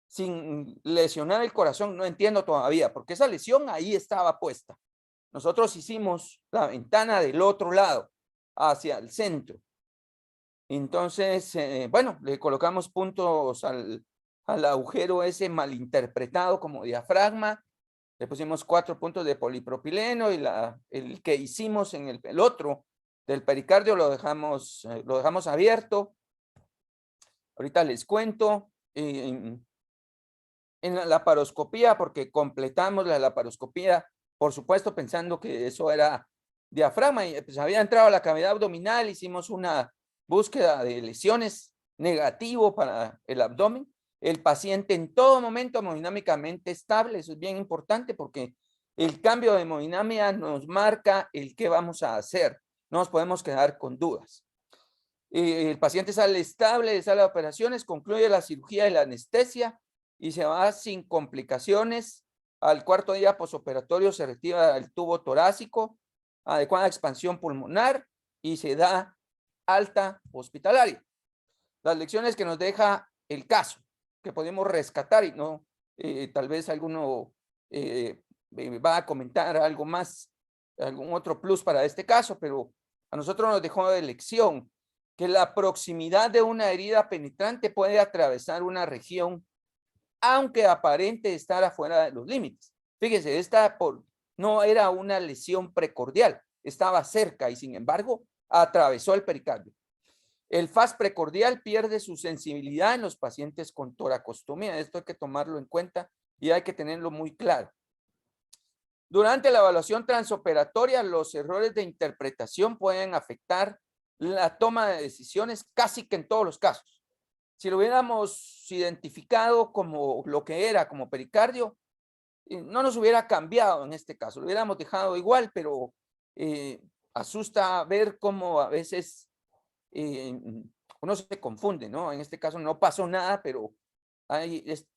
sin lesionar el corazón, no entiendo todavía, porque esa lesión ahí estaba puesta. Nosotros hicimos la ventana del otro lado, hacia el centro. Entonces, bueno, le colocamos puntos al agujero ese malinterpretado como diafragma. Le pusimos 4 puntos de polipropileno y el que hicimos en el otro del pericardio lo dejamos abierto. Ahorita les cuento. En la laparoscopía, porque completamos la laparoscopía, por supuesto, pensando que eso era diafragma, y pues había entrado a la cavidad abdominal, hicimos una búsqueda de lesiones negativo para el abdomen. El paciente en todo momento hemodinámicamente estable, eso es bien importante porque el cambio de hemodinamia nos marca el qué vamos a hacer, no nos podemos quedar con dudas. El paciente sale estable de sala de operaciones, concluye la cirugía y la anestesia y se va sin complicaciones. Al 4º día posoperatorio se retira el tubo torácico, adecuada expansión pulmonar y se da alta hospitalaria. Las lecciones que nos deja el caso, que podemos rescatar y no, tal vez alguno va a comentar algo más, algún otro plus para este caso, pero a nosotros nos dejó de lección que la proximidad de una herida penetrante puede atravesar una región aunque aparente estar afuera de los límites. Fíjense, esta no era una lesión precordial, estaba cerca y sin embargo atravesó el pericardio. El faz precordial pierde su sensibilidad en los pacientes con toracostomía. Esto hay que tomarlo en cuenta y hay que tenerlo muy claro. Durante la evaluación transoperatoria, los errores de interpretación pueden afectar la toma de decisiones casi que en todos los casos. Si lo hubiéramos identificado como lo que era, como pericardio, no nos hubiera cambiado en este caso, lo hubiéramos dejado igual, pero asusta ver cómo a veces uno se confunde, ¿no? En este caso no pasó nada, pero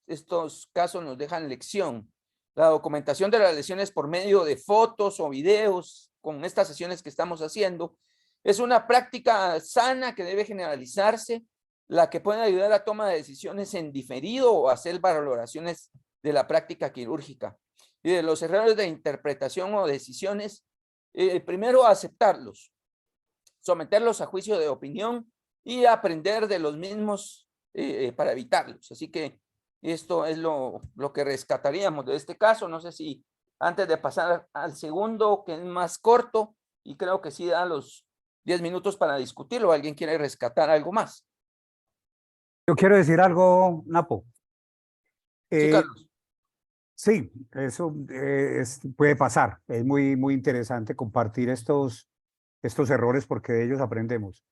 estos casos nos dejan lección. La documentación de las lesiones por medio de fotos o videos con estas sesiones que estamos haciendo es una práctica sana que debe generalizarse, la que puede ayudar a toma de decisiones en diferido o hacer valoraciones de la práctica quirúrgica. Y de los errores de interpretación o decisiones, primero aceptarlos, someterlos a juicio de opinión y aprender de los mismos para evitarlos. Así que esto es lo que rescataríamos de este caso. No sé si antes de pasar al segundo, que es más corto, y creo que sí da los 10 minutos para discutirlo, ¿alguien quiere rescatar algo más? Yo quiero decir algo, Napo. Sí, Carlos. Sí, eso puede pasar. Es muy, muy interesante compartir estos errores porque de ellos aprendemos.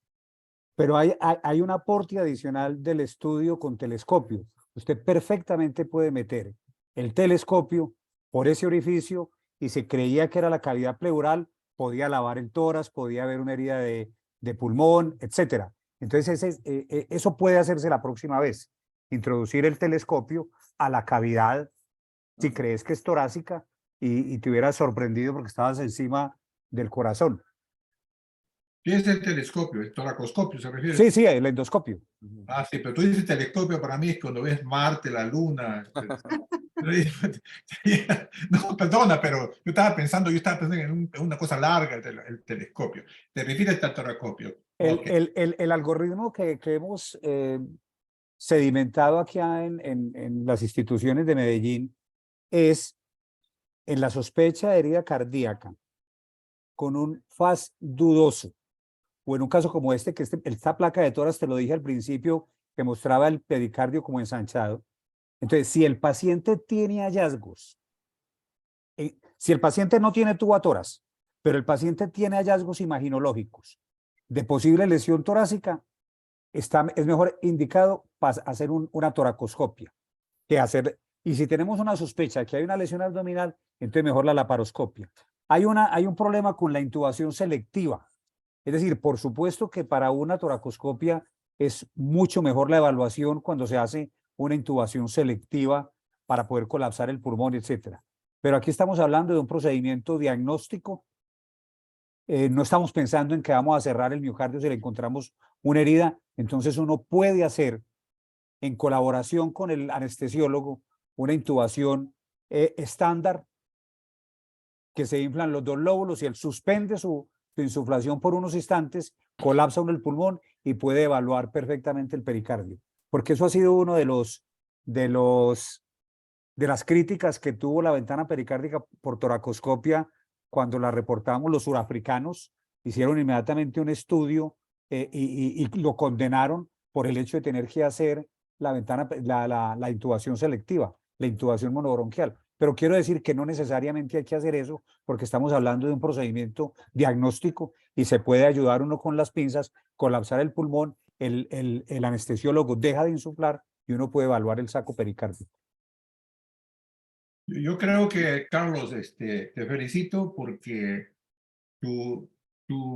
Pero hay un aporte adicional del estudio con telescopio. Usted perfectamente puede meter el telescopio por ese orificio y si creía que era la cavidad pleural, podía lavar el tórax, podía haber una herida de pulmón, etcétera. Entonces, eso puede hacerse la próxima vez. Introducir el telescopio a la cavidad, si crees que es torácica, y te hubieras sorprendido porque estabas encima del corazón. ¿Qué es el telescopio? ¿El toracoscopio se refiere? Sí, sí, el endoscopio. Ah, sí, pero tú dices telescopio, para mí es cuando ves Marte, la Luna. No, perdona, pero yo estaba pensando en una cosa larga, el telescopio. ¿Te refieres al toracoscopio? El algoritmo que hemos sedimentado aquí en las instituciones de Medellín es en la sospecha de herida cardíaca con un FAS dudoso, o en un caso como este, que esta placa de tórax, te lo dije al principio, que mostraba el pericardio como ensanchado. Entonces, si el paciente tiene hallazgos, si el paciente no tiene tubo a tórax, pero el paciente tiene hallazgos imaginológicos de posible lesión torácica, es mejor indicado hacer una toracoscopia que hacer. Y si tenemos una sospecha de que hay una lesión abdominal, entonces mejor la laparoscopia. Hay un problema con la intubación selectiva. Es decir, por supuesto que para una toracoscopia es mucho mejor la evaluación cuando se hace una intubación selectiva para poder colapsar el pulmón, etcétera. Pero aquí estamos hablando de un procedimiento diagnóstico. No estamos pensando en que vamos a cerrar el miocardio si le encontramos una herida. Entonces uno puede hacer, en colaboración con el anestesiólogo, una intubación estándar, que se inflan los dos lóbulos y él suspende su insuflación por unos instantes, colapsa uno el pulmón y puede evaluar perfectamente el pericardio. Porque eso ha sido uno de las críticas que tuvo la ventana pericárdica por toracoscopia cuando la reportamos. Los surafricanos hicieron inmediatamente un estudio y lo condenaron por el hecho de tener que hacer la intubación selectiva, la intubación monobronquial. Pero quiero decir que no necesariamente hay que hacer eso porque estamos hablando de un procedimiento diagnóstico y se puede ayudar uno con las pinzas, colapsar el pulmón, el anestesiólogo deja de insuflar y uno puede evaluar el saco pericárdico. Yo creo que, Carlos, te felicito porque tu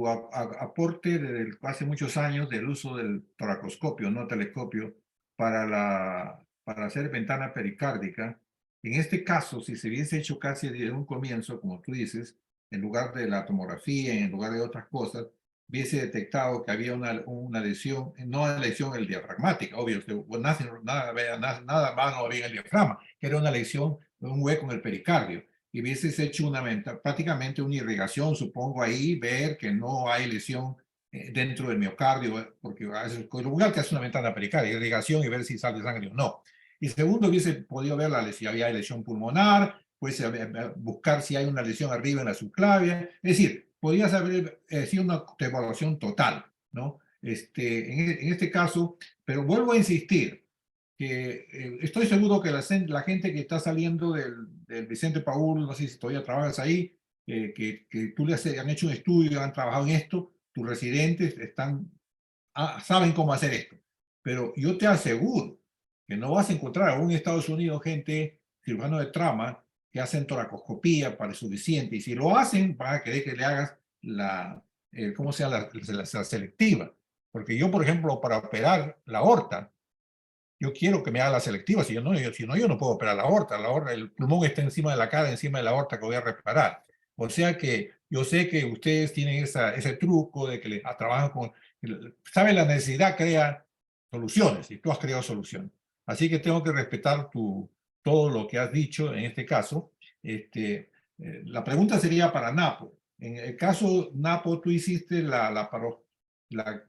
aporte desde hace muchos años del uso del toracoscopio, no telescopio, para hacer ventana pericárdica. En este caso, si se hubiese hecho casi desde un comienzo, como tú dices, en lugar de la tomografía, en lugar de otras cosas, hubiese detectado que había una lesión, no una lesión diafragmática, obvio, nada más no había en el diafragma, que era una lesión, un hueco en el pericardio, y hubieses hecho prácticamente una irrigación, supongo ahí, ver que no hay lesión dentro del miocardio, porque es lo lugar que hace una ventana pericardia, irrigación y ver si sale sangre o no. Y segundo, hubiese podido ver si había lesión pulmonar, pues buscar si hay una lesión arriba en la subclavia. Es decir, podrías haber sido una evaluación total, ¿no? En este caso, pero vuelvo a insistir, que estoy seguro que la gente que está saliendo del Vicente Paúl, no sé si todavía trabajas ahí, que tú han hecho un estudio, han trabajado en esto, tus residentes saben cómo hacer esto. Pero yo te aseguro que no vas a encontrar aún en Estados Unidos gente, cirujano de trauma, que hacen toracoscopía para suficiente. Y si lo hacen, van a querer que le hagas ¿cómo se llama? La selectiva. Porque yo, por ejemplo, para operar la aorta, yo quiero que me haga la selectiva, si no, yo no puedo operar la aorta. El pulmón está encima de la cara, encima de la aorta que voy a reparar. O sea que yo sé que ustedes tienen ese truco de que trabajan con... ¿Sabe? La necesidad crea soluciones y tú has creado soluciones. Así que tengo que respetar todo lo que has dicho en este caso. La pregunta sería para Napo. En el caso Napo, tú hiciste la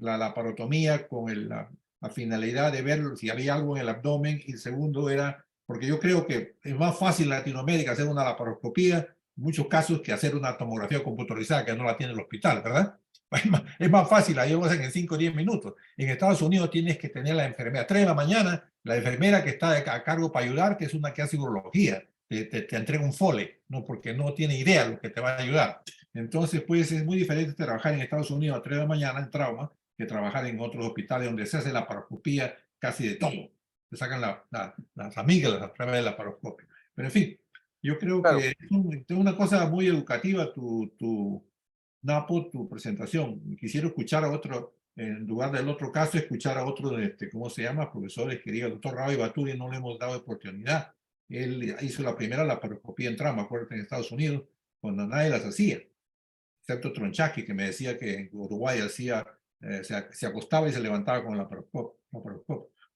laparotomía con la finalidad de ver si había algo en el abdomen, y el segundo era, porque yo creo que es más fácil en Latinoamérica hacer una laparoscopía, en muchos casos, que hacer una tomografía computarizada que no la tiene el hospital, ¿verdad? Es más fácil, ahí lo hacen en 5 o 10 minutos. En Estados Unidos tienes que tener la enfermera, 3 de la mañana, la enfermera que está a cargo para ayudar, que es una que hace urología, te entrega un fole, ¿no? Porque no tiene idea de lo que te va a ayudar. Entonces, pues es muy diferente trabajar en Estados Unidos a 3 de la mañana en trauma que trabajar en otros hospitales donde se hace la laparoscopía casi de todo. Se sacan las amígdalas a través de la laparoscopia. Pero en fin, yo creo que es una cosa muy educativa Napo, tu presentación. Quisiera escuchar a otro, en lugar del otro caso, escuchar a otro ¿cómo se llama? Profesores que diga, el doctor Ravi Baturi, no le hemos dado oportunidad. Él hizo la primera laparoscopía en trauma, acuérdate, en Estados Unidos, cuando nadie las hacía, excepto Tronchaki, que me decía que en Uruguay se acostaba y se levantaba con la laparoscopia.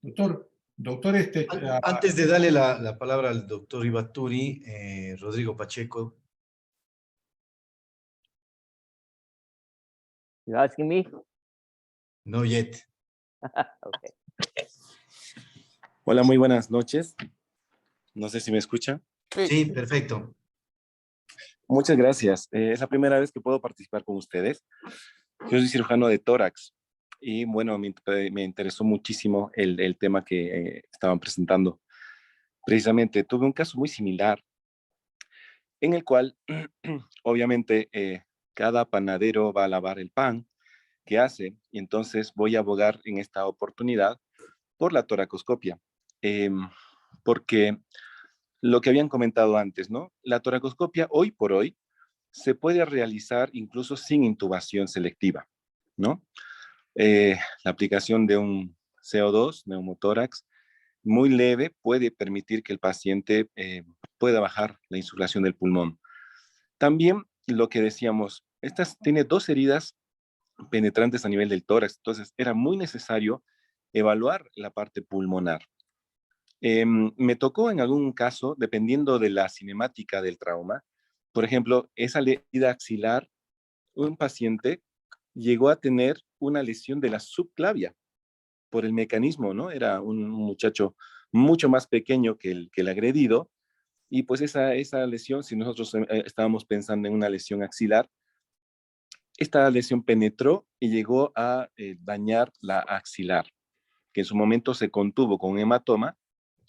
Doctor, Antes de darle la palabra al doctor Ibaturi, Rodrigo Pacheco. You asking me? No yet. Okay. Hola, muy buenas noches. No sé si me escucha. Sí, perfecto. Muchas gracias. Es la primera vez que puedo participar con ustedes. Yo soy cirujano de tórax y bueno, me interesó muchísimo el tema que estaban presentando. Precisamente tuve un caso muy similar en el cual obviamente cada panadero va a lavar el pan que hace, y entonces voy a abogar en esta oportunidad por la toracoscopia, porque lo que habían comentado antes, ¿no? La toracoscopia hoy por hoy se puede realizar incluso sin intubación selectiva, ¿no? La aplicación de un CO2, neumotórax, muy leve, puede permitir que el paciente pueda bajar la insuflación del pulmón. También lo que decíamos, tiene 2 heridas penetrantes a nivel del tórax, entonces era muy necesario evaluar la parte pulmonar. Me tocó en algún caso, dependiendo de la cinemática del trauma, por ejemplo, esa herida axilar, un paciente llegó a tener una lesión de la subclavia por el mecanismo, ¿no? Era un muchacho mucho más pequeño que el agredido, y pues esa lesión, si nosotros estábamos pensando en una lesión axilar, esta lesión penetró y llegó a dañar la axilar, que en su momento se contuvo con un hematoma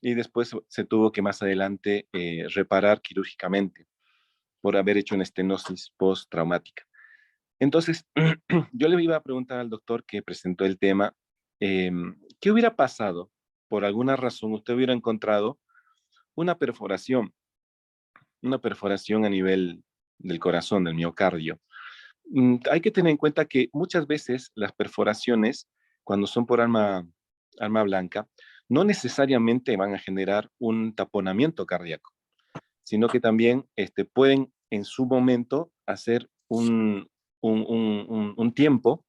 y después se tuvo que más adelante reparar quirúrgicamente por haber hecho una estenosis postraumática. Entonces, yo le iba a preguntar al doctor que presentó el tema, ¿qué hubiera pasado? Por alguna razón usted hubiera encontrado una perforación a nivel del corazón, del miocardio. Hay que tener en cuenta que muchas veces las perforaciones, cuando son por arma blanca, no necesariamente van a generar un taponamiento cardíaco, sino que también pueden en su momento hacer un tiempo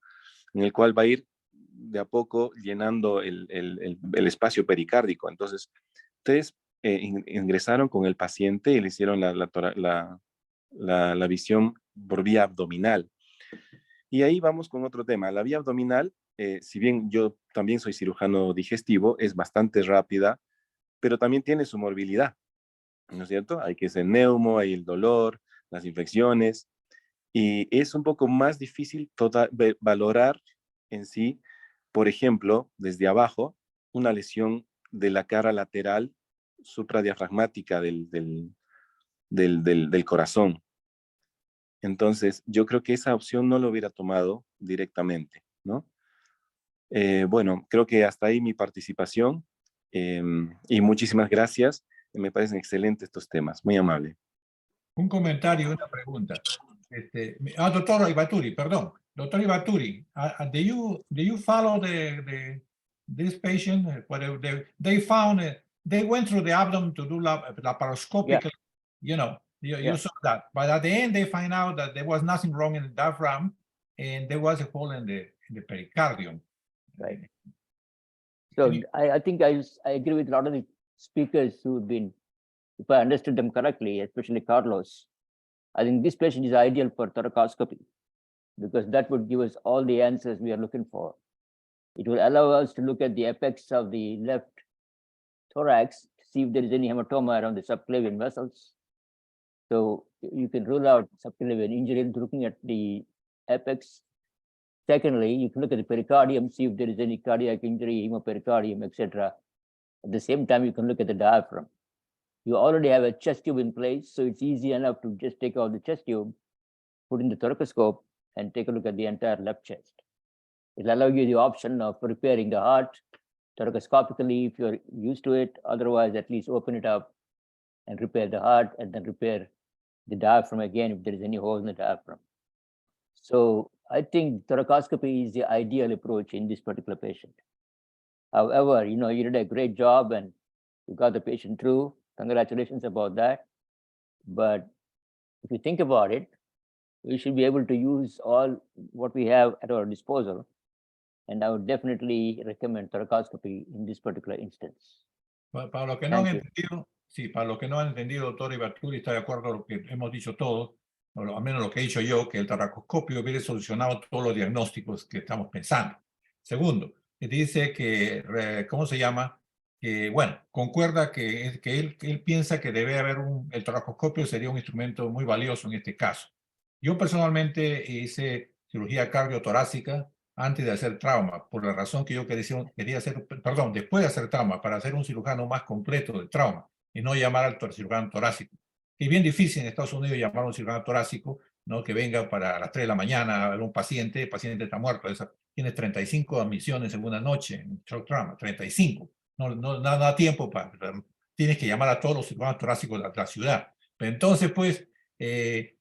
en el cual va a ir de a poco llenando el espacio pericárdico. Entonces, ustedes ingresaron con el paciente y le hicieron la visión por vía abdominal. Y ahí vamos con otro tema. La vía abdominal, si bien yo también soy cirujano digestivo, es bastante rápida, pero también tiene su morbilidad, ¿no es cierto? Hay que ser neumo, hay el dolor, las infecciones, y es un poco más difícil valorar en sí, por ejemplo, desde abajo, una lesión de la cara lateral supradiafragmática del corazón. Entonces, yo creo que esa opción no lo hubiera tomado directamente, ¿no? Bueno, creo que hasta ahí mi participación y muchísimas gracias. Me parecen excelentes estos temas, muy amable. Un comentario y una pregunta. Doctor Ibaturi, perdón. Doctor Ibaturi, do you follow this patient? They found, they went through the abdomen to do laparoscopic, you know, you saw that. But at the end, they find out that there was nothing wrong in the diaphragm and there was a hole in the pericardium. Right. So I think I agree with a lot of the speakers who've been, if I understood them correctly, especially Carlos, I think this patient is ideal for thoracoscopy because that would give us all the answers we are looking for. It will allow us to look at the apex of the left thorax to see if there is any hematoma around the subclavian vessels. So you can rule out subclavian injury looking at the apex. Secondly, you can look at the pericardium, see if there is any cardiac injury, hemopericardium, etc. At the same time, you can look at the diaphragm. You already have a chest tube in place, so it's easy enough to just take out the chest tube, put in the thoracoscope, and take a look at the entire left chest. It'll allow you the option of repairing the heart thoracoscopically if you're used to it. Otherwise, at least open it up and repair the heart, and then repair the diaphragm again if there is any hole in the diaphragm. So I think thoracoscopy is the ideal approach in this particular patient. However, you did a great job and you got the patient through. Congratulations about that. But if you think about it, we should be able to use all what we have at our disposal. And I would definitely recommend thoracoscopy in this particular instance. Para los que no han entendido, sí, para los que no han entendido, doctor Ibaturi, está de acuerdo con lo que hemos dicho todos, o al menos lo que he dicho yo, que el thoracoscopio hubiera solucionado todos los diagnósticos que estamos pensando. Segundo, dice que, ¿cómo se llama? Que, bueno, concuerda que él piensa que debe haber el thoracoscopio sería un instrumento muy valioso en este caso. Yo personalmente hice cirugía cardiotorácica antes de hacer trauma, por la razón que yo quería hacer, perdón, después de hacer trauma, para ser un cirujano más completo de trauma y no llamar al cirujano torácico. Es bien difícil en Estados Unidos llamar a un cirujano torácico, ¿no? Que venga para las 3 de la mañana a ver un paciente, el paciente está muerto, tiene 35 admisiones en una noche en shock trauma, 35. No da tiempo tienes que llamar a todos los cirujanos torácicos de la ciudad. Pero entonces, pues,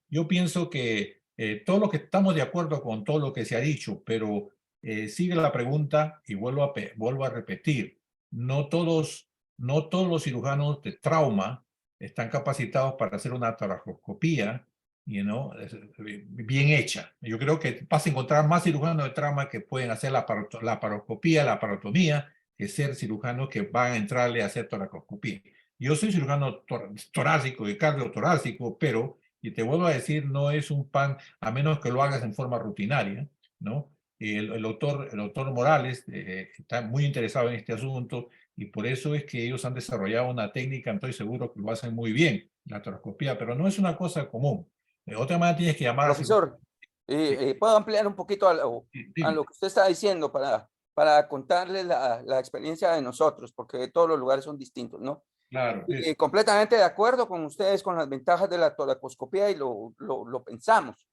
yo pienso que todo lo que estamos de acuerdo con todo lo que se ha dicho, pero sigue la pregunta y vuelvo a repetir, no todos los cirujanos de trauma están capacitados para hacer una toracoscopía, bien hecha. Yo creo que vas a encontrar más cirujanos de trauma que pueden hacer la laparoscopía, la laparotomía, que ser cirujanos que van a entrarle a hacer toracoscopía. Yo soy cirujano torácico y cardiotorácico, pero, y te vuelvo a decir, no es un pan, a menos que lo hagas en forma rutinaria, ¿no? El doctor Morales está muy interesado en este asunto y por eso es que ellos han desarrollado una técnica, estoy seguro que lo hacen muy bien, la toracoscopía, pero no es una cosa común. De otra manera tienes que llamar Profesor, ¿puedo ampliar un poquito a lo que usted está diciendo para contarle la experiencia de nosotros, porque todos los lugares son distintos, ¿no? Claro. Completamente de acuerdo con ustedes con las ventajas de la toracoscopía y lo pensamos.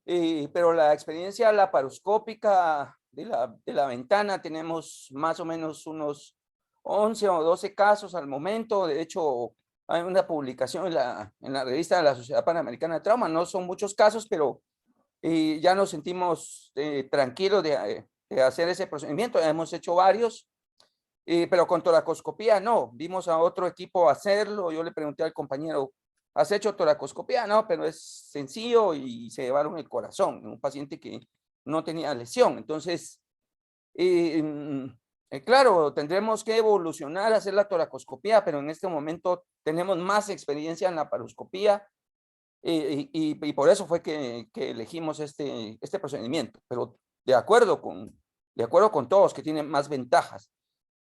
Pero la experiencia laparoscópica de la ventana tenemos más o menos unos 11 o 12 casos al momento. De hecho, hay una publicación en la revista de la Sociedad Panamericana de Trauma. No son muchos casos, pero ya nos sentimos tranquilos de hacer ese procedimiento. Hemos hecho varios, pero con toracoscopía no. Vimos a otro equipo hacerlo. Yo le pregunté al compañero, ¿has hecho toracoscopía? No, pero es sencillo y se llevaron el corazón. Un paciente que no tenía lesión. Entonces, claro, tendremos que evolucionar a hacer la toracoscopía, pero en este momento tenemos más experiencia en la laparoscopía y por eso fue que elegimos este procedimiento. Pero de acuerdo con todos que tienen más ventajas.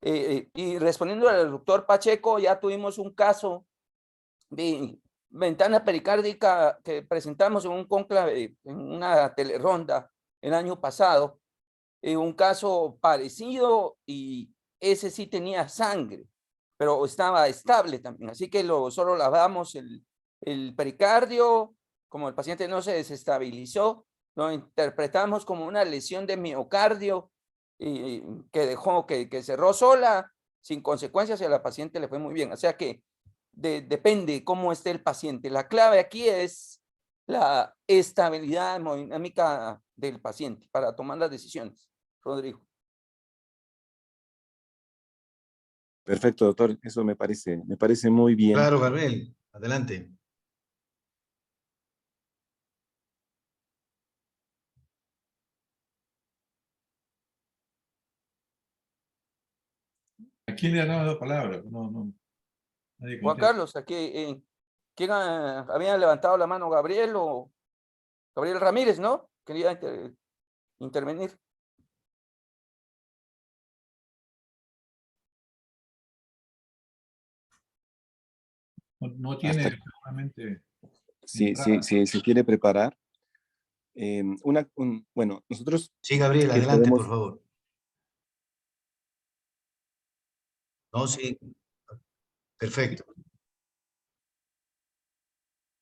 Y respondiendo al doctor Pacheco, ya tuvimos un caso de ventana pericárdica que presentamos en un cónclave, en una teleronda el año pasado, un caso parecido y ese sí tenía sangre, pero estaba estable también. Así que solo lavamos el pericardio, como el paciente no se desestabilizó, lo interpretamos como una lesión de miocardio y que dejó, que cerró sola, sin consecuencias, y a la paciente le fue muy bien. O sea que depende cómo esté el paciente. La clave aquí es la estabilidad hemodinámica del paciente para tomar las decisiones. Rodrigo. Perfecto, doctor. Eso me parece muy bien. Claro, Gabriel, adelante. ¿A quién le han dado la palabra? No, nadie Juan contesta. Carlos, aquí, ¿quién había levantado la mano? ¿Gabriel o Gabriel Ramírez, no? Quería intervenir. No tiene seguramente Si se quiere preparar. Bueno, nosotros Sí, Gabriel, que adelante, por podemos, favor. No, sí, perfecto.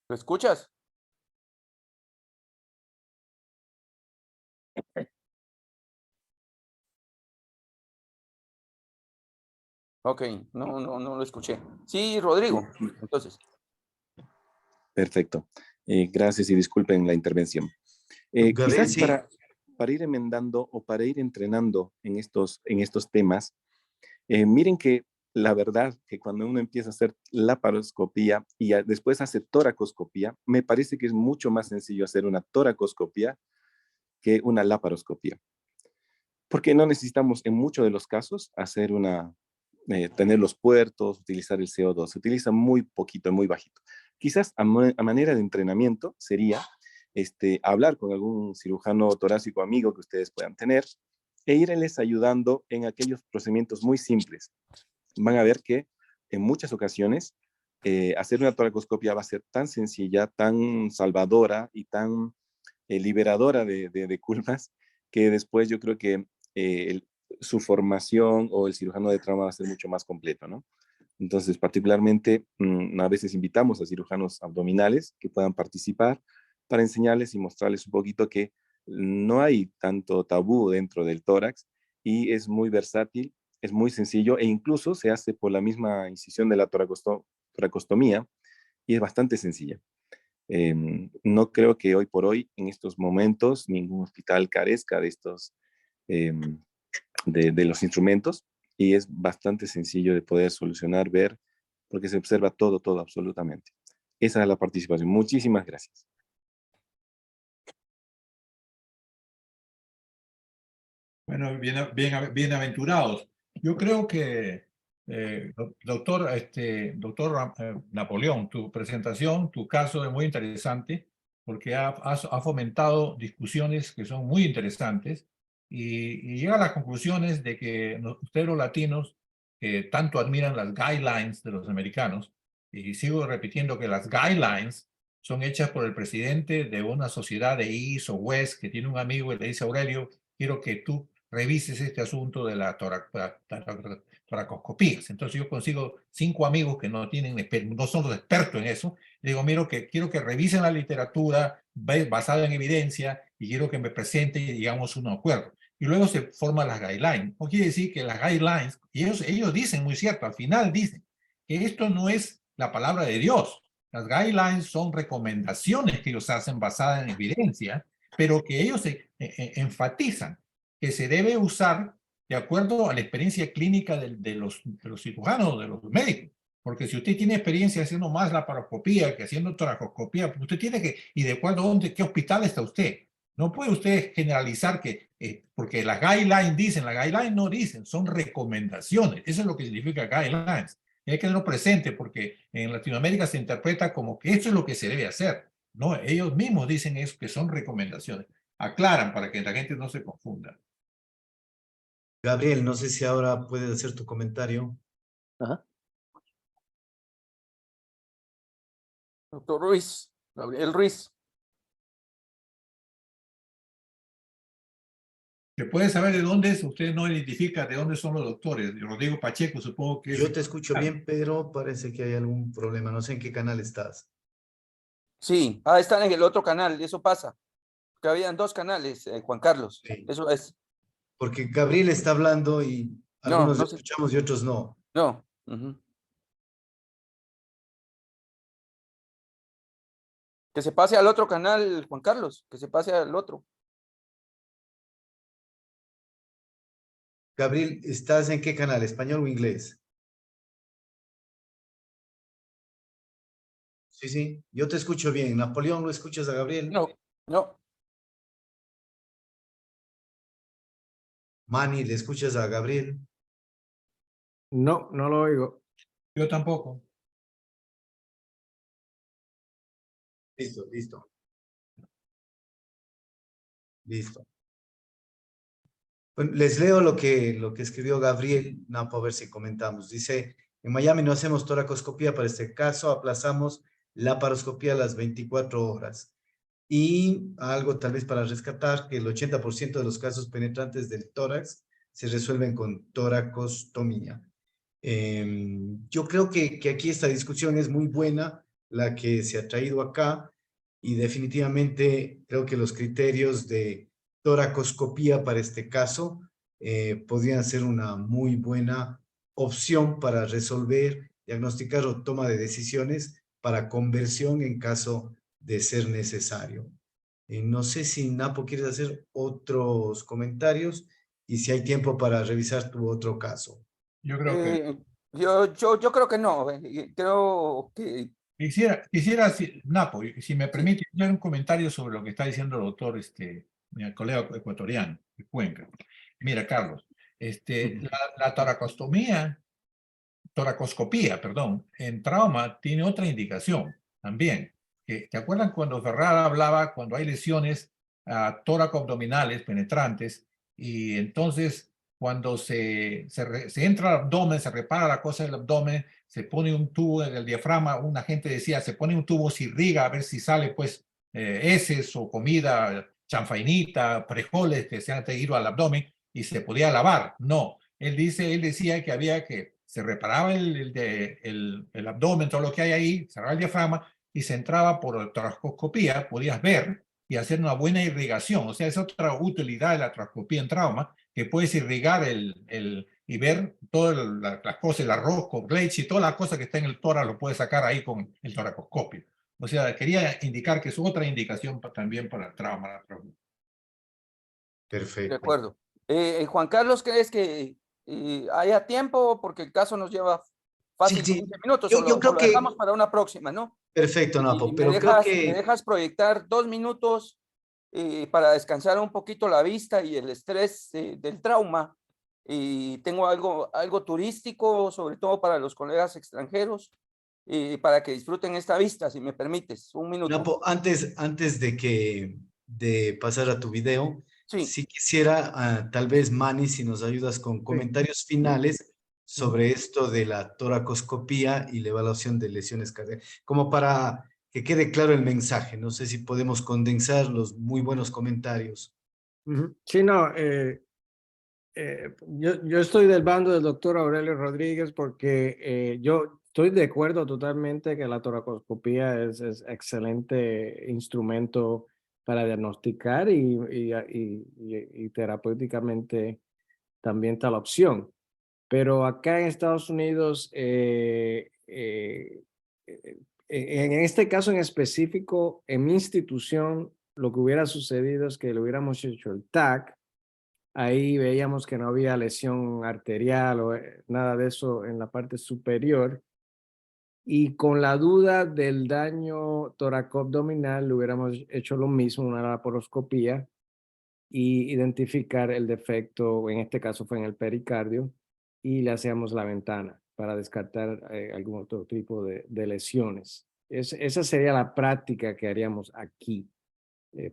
¿Lo escuchas? Ok, no lo escuché. Sí, Rodrigo, entonces. perfecto. Gracias y disculpen la intervención. Gabriel, Quizás sí. para ir enmendando o para ir entrenando en estos temas, miren que la verdad que cuando uno empieza a hacer laparoscopía y después hace toracoscopía, me parece que es mucho más sencillo hacer una toracoscopía que una laparoscopía. Porque no necesitamos en muchos de los casos hacer tener los puertos, utilizar el CO2, se utiliza muy poquito, muy bajito. Quizás a manera de entrenamiento sería hablar con algún cirujano torácico amigo que ustedes puedan tener e irles ayudando en aquellos procedimientos muy simples. Van a ver que en muchas ocasiones hacer una toracoscopia va a ser tan sencilla, tan salvadora y tan liberadora de culpas, que después yo creo que su formación o el cirujano de trauma va a ser mucho más completo, ¿no? Entonces, particularmente, a veces invitamos a cirujanos abdominales que puedan participar para enseñarles y mostrarles un poquito que no hay tanto tabú dentro del tórax y es muy versátil, es muy sencillo e incluso se hace por la misma incisión de la toracostomía y es bastante sencilla. No creo que hoy por hoy, en estos momentos, ningún hospital carezca de de los instrumentos y es bastante sencillo de poder solucionar, ver, porque se observa todo, absolutamente. Esa es la participación. Muchísimas gracias. Bueno, bienaventurados. Yo creo que, doctor Napoleón, tu presentación, tu caso es muy interesante porque ha fomentado discusiones que son muy interesantes y llega a las conclusiones de que ustedes los latinos que tanto admiran las guidelines de los americanos, y sigo repitiendo que las guidelines son hechas por el presidente de una sociedad de East o West que tiene un amigo y le dice: Aurelio, quiero que tú revises este asunto de la toracoscopías. Entonces yo consigo 5 amigos que no son los expertos en eso. Le digo: quiero que revisen la literatura basada en evidencia y quiero que me presente y llegamos a un acuerdo. Y luego se forman las guidelines. No quiere decir que las guidelines, y ellos dicen muy cierto, al final dicen que esto no es la palabra de Dios. Las guidelines son recomendaciones que ellos hacen basadas en evidencia, pero que ellos enfatizan que se debe usar de acuerdo a la experiencia clínica de los cirujanos, de los médicos. Porque si usted tiene experiencia haciendo más laparoscopía que haciendo toracoscopía, pues usted tiene que, y de acuerdo a qué hospital está usted. No puede usted generalizar que, porque las guidelines dicen, las guidelines no dicen, son recomendaciones. Eso es lo que significa guidelines. Y hay que tenerlo presente porque en Latinoamérica se interpreta como que esto es lo que se debe hacer. No, ellos mismos dicen eso, que son recomendaciones. Aclaran para que la gente no se confunda. Gabriel, no sé si ahora puedes hacer tu comentario. Ajá. Doctor Ruiz, Gabriel Ruiz. ¿Se puede saber de dónde es? Usted no identifica de dónde son los doctores. Rodrigo Pacheco, supongo que es... Yo te escucho bien, pero parece que hay algún problema. No sé en qué canal estás. Sí, están en el otro canal, eso pasa. Que habían dos canales, Juan Carlos. Sí. Eso es. Porque Gabriel está hablando y No, algunos no le sé. escuchamos y otros no. No. Ujú. Que se pase al otro canal, Juan Carlos, que se pase al otro. Gabriel, ¿estás en qué canal? ¿Español o inglés? Sí, sí, yo te escucho bien. Napoleón, ¿lo escuchas a Gabriel? No, no. Manny, ¿le escuchas a Gabriel? No, no lo oigo. Yo tampoco. Listo, listo. Listo. Bueno, les leo lo que escribió Gabriel Napo, a ver si comentamos. Dice, en Miami no hacemos toracoscopía para este caso, aplazamos la paroscopía a las 24 horas. Y algo tal vez para rescatar, que el 80% de los casos penetrantes del tórax se resuelven con toracostomía. Yo creo que aquí esta discusión es muy buena, la que se ha traído acá, y definitivamente creo que los criterios de toracoscopía para este caso podrían ser una muy buena opción para resolver, diagnosticar o toma de decisiones para conversión en caso de ser necesario. No sé si Napo quieres hacer otros comentarios y si hay tiempo para revisar tu otro caso. Yo creo que... Yo creo que no. Creo que... Quisiera, Napo, si me permite, hacer un comentario sobre lo que está diciendo el doctor, mi colega ecuatoriano de Cuenca. Mira, Carlos, la toracoscopía, perdón, en trauma tiene otra indicación también. ¿Te acuerdan cuando Ferrara hablaba cuando hay lesiones tóraco-abdominales penetrantes y entonces cuando se entra al abdomen, se repara la cosa del abdomen, se pone un tubo en el diafragma, una gente decía, se pone un tubo, se irriga a ver si sale pues heces o comida, chanfainita, frijoles que se han ido al abdomen y se podía lavar. No, él decía que había que se reparaba el abdomen, todo lo que hay ahí, cerraba el diafragma y se entraba por toracoscopía, podías ver y hacer una buena irrigación. O sea, es otra utilidad de la toracoscopía en trauma, que puedes irrigar y ver todas las cosas, el arroz con leche y todas las cosas que está en el tórax, lo puedes sacar ahí con el toracoscopio. O sea, quería indicar que es otra indicación también para el trauma. Perfecto. De acuerdo. Juan Carlos, ¿crees que haya tiempo? Porque el caso nos lleva fácil Sí, 15 minutos. yo creo lo que... dejamos para una próxima, ¿no? Perfecto, Napo, Y pero creo me que... dejas proyectar 2 minutos para descansar un poquito la vista y el estrés del trauma. Y tengo algo turístico, sobre todo para los colegas extranjeros, para que disfruten esta vista, si me permites. Un minuto. Napo, antes de pasar a tu video, Sí. sí quisiera, tal vez, Manny, si nos ayudas con comentarios finales sobre esto de la toracoscopía y la evaluación de lesiones cardíacas, como para que quede claro el mensaje. No sé si podemos condensar los muy buenos comentarios. Sí, no, yo estoy del bando del doctor Aurelio Rodríguez porque yo estoy de acuerdo totalmente que la toracoscopía es excelente instrumento para diagnosticar y terapéuticamente también está la opción. Pero acá en Estados Unidos, en este caso en específico, en mi institución, lo que hubiera sucedido es que le hubiéramos hecho el TAC. Ahí veíamos que no había lesión arterial o nada de eso en la parte superior. Y con la duda del daño toracoabdominal, le hubiéramos hecho lo mismo, una laparoscopía, y identificar el defecto, en este caso fue en el pericardio, y le hacíamos la ventana para descartar algún otro tipo de lesiones. Esa sería la práctica que haríamos aquí.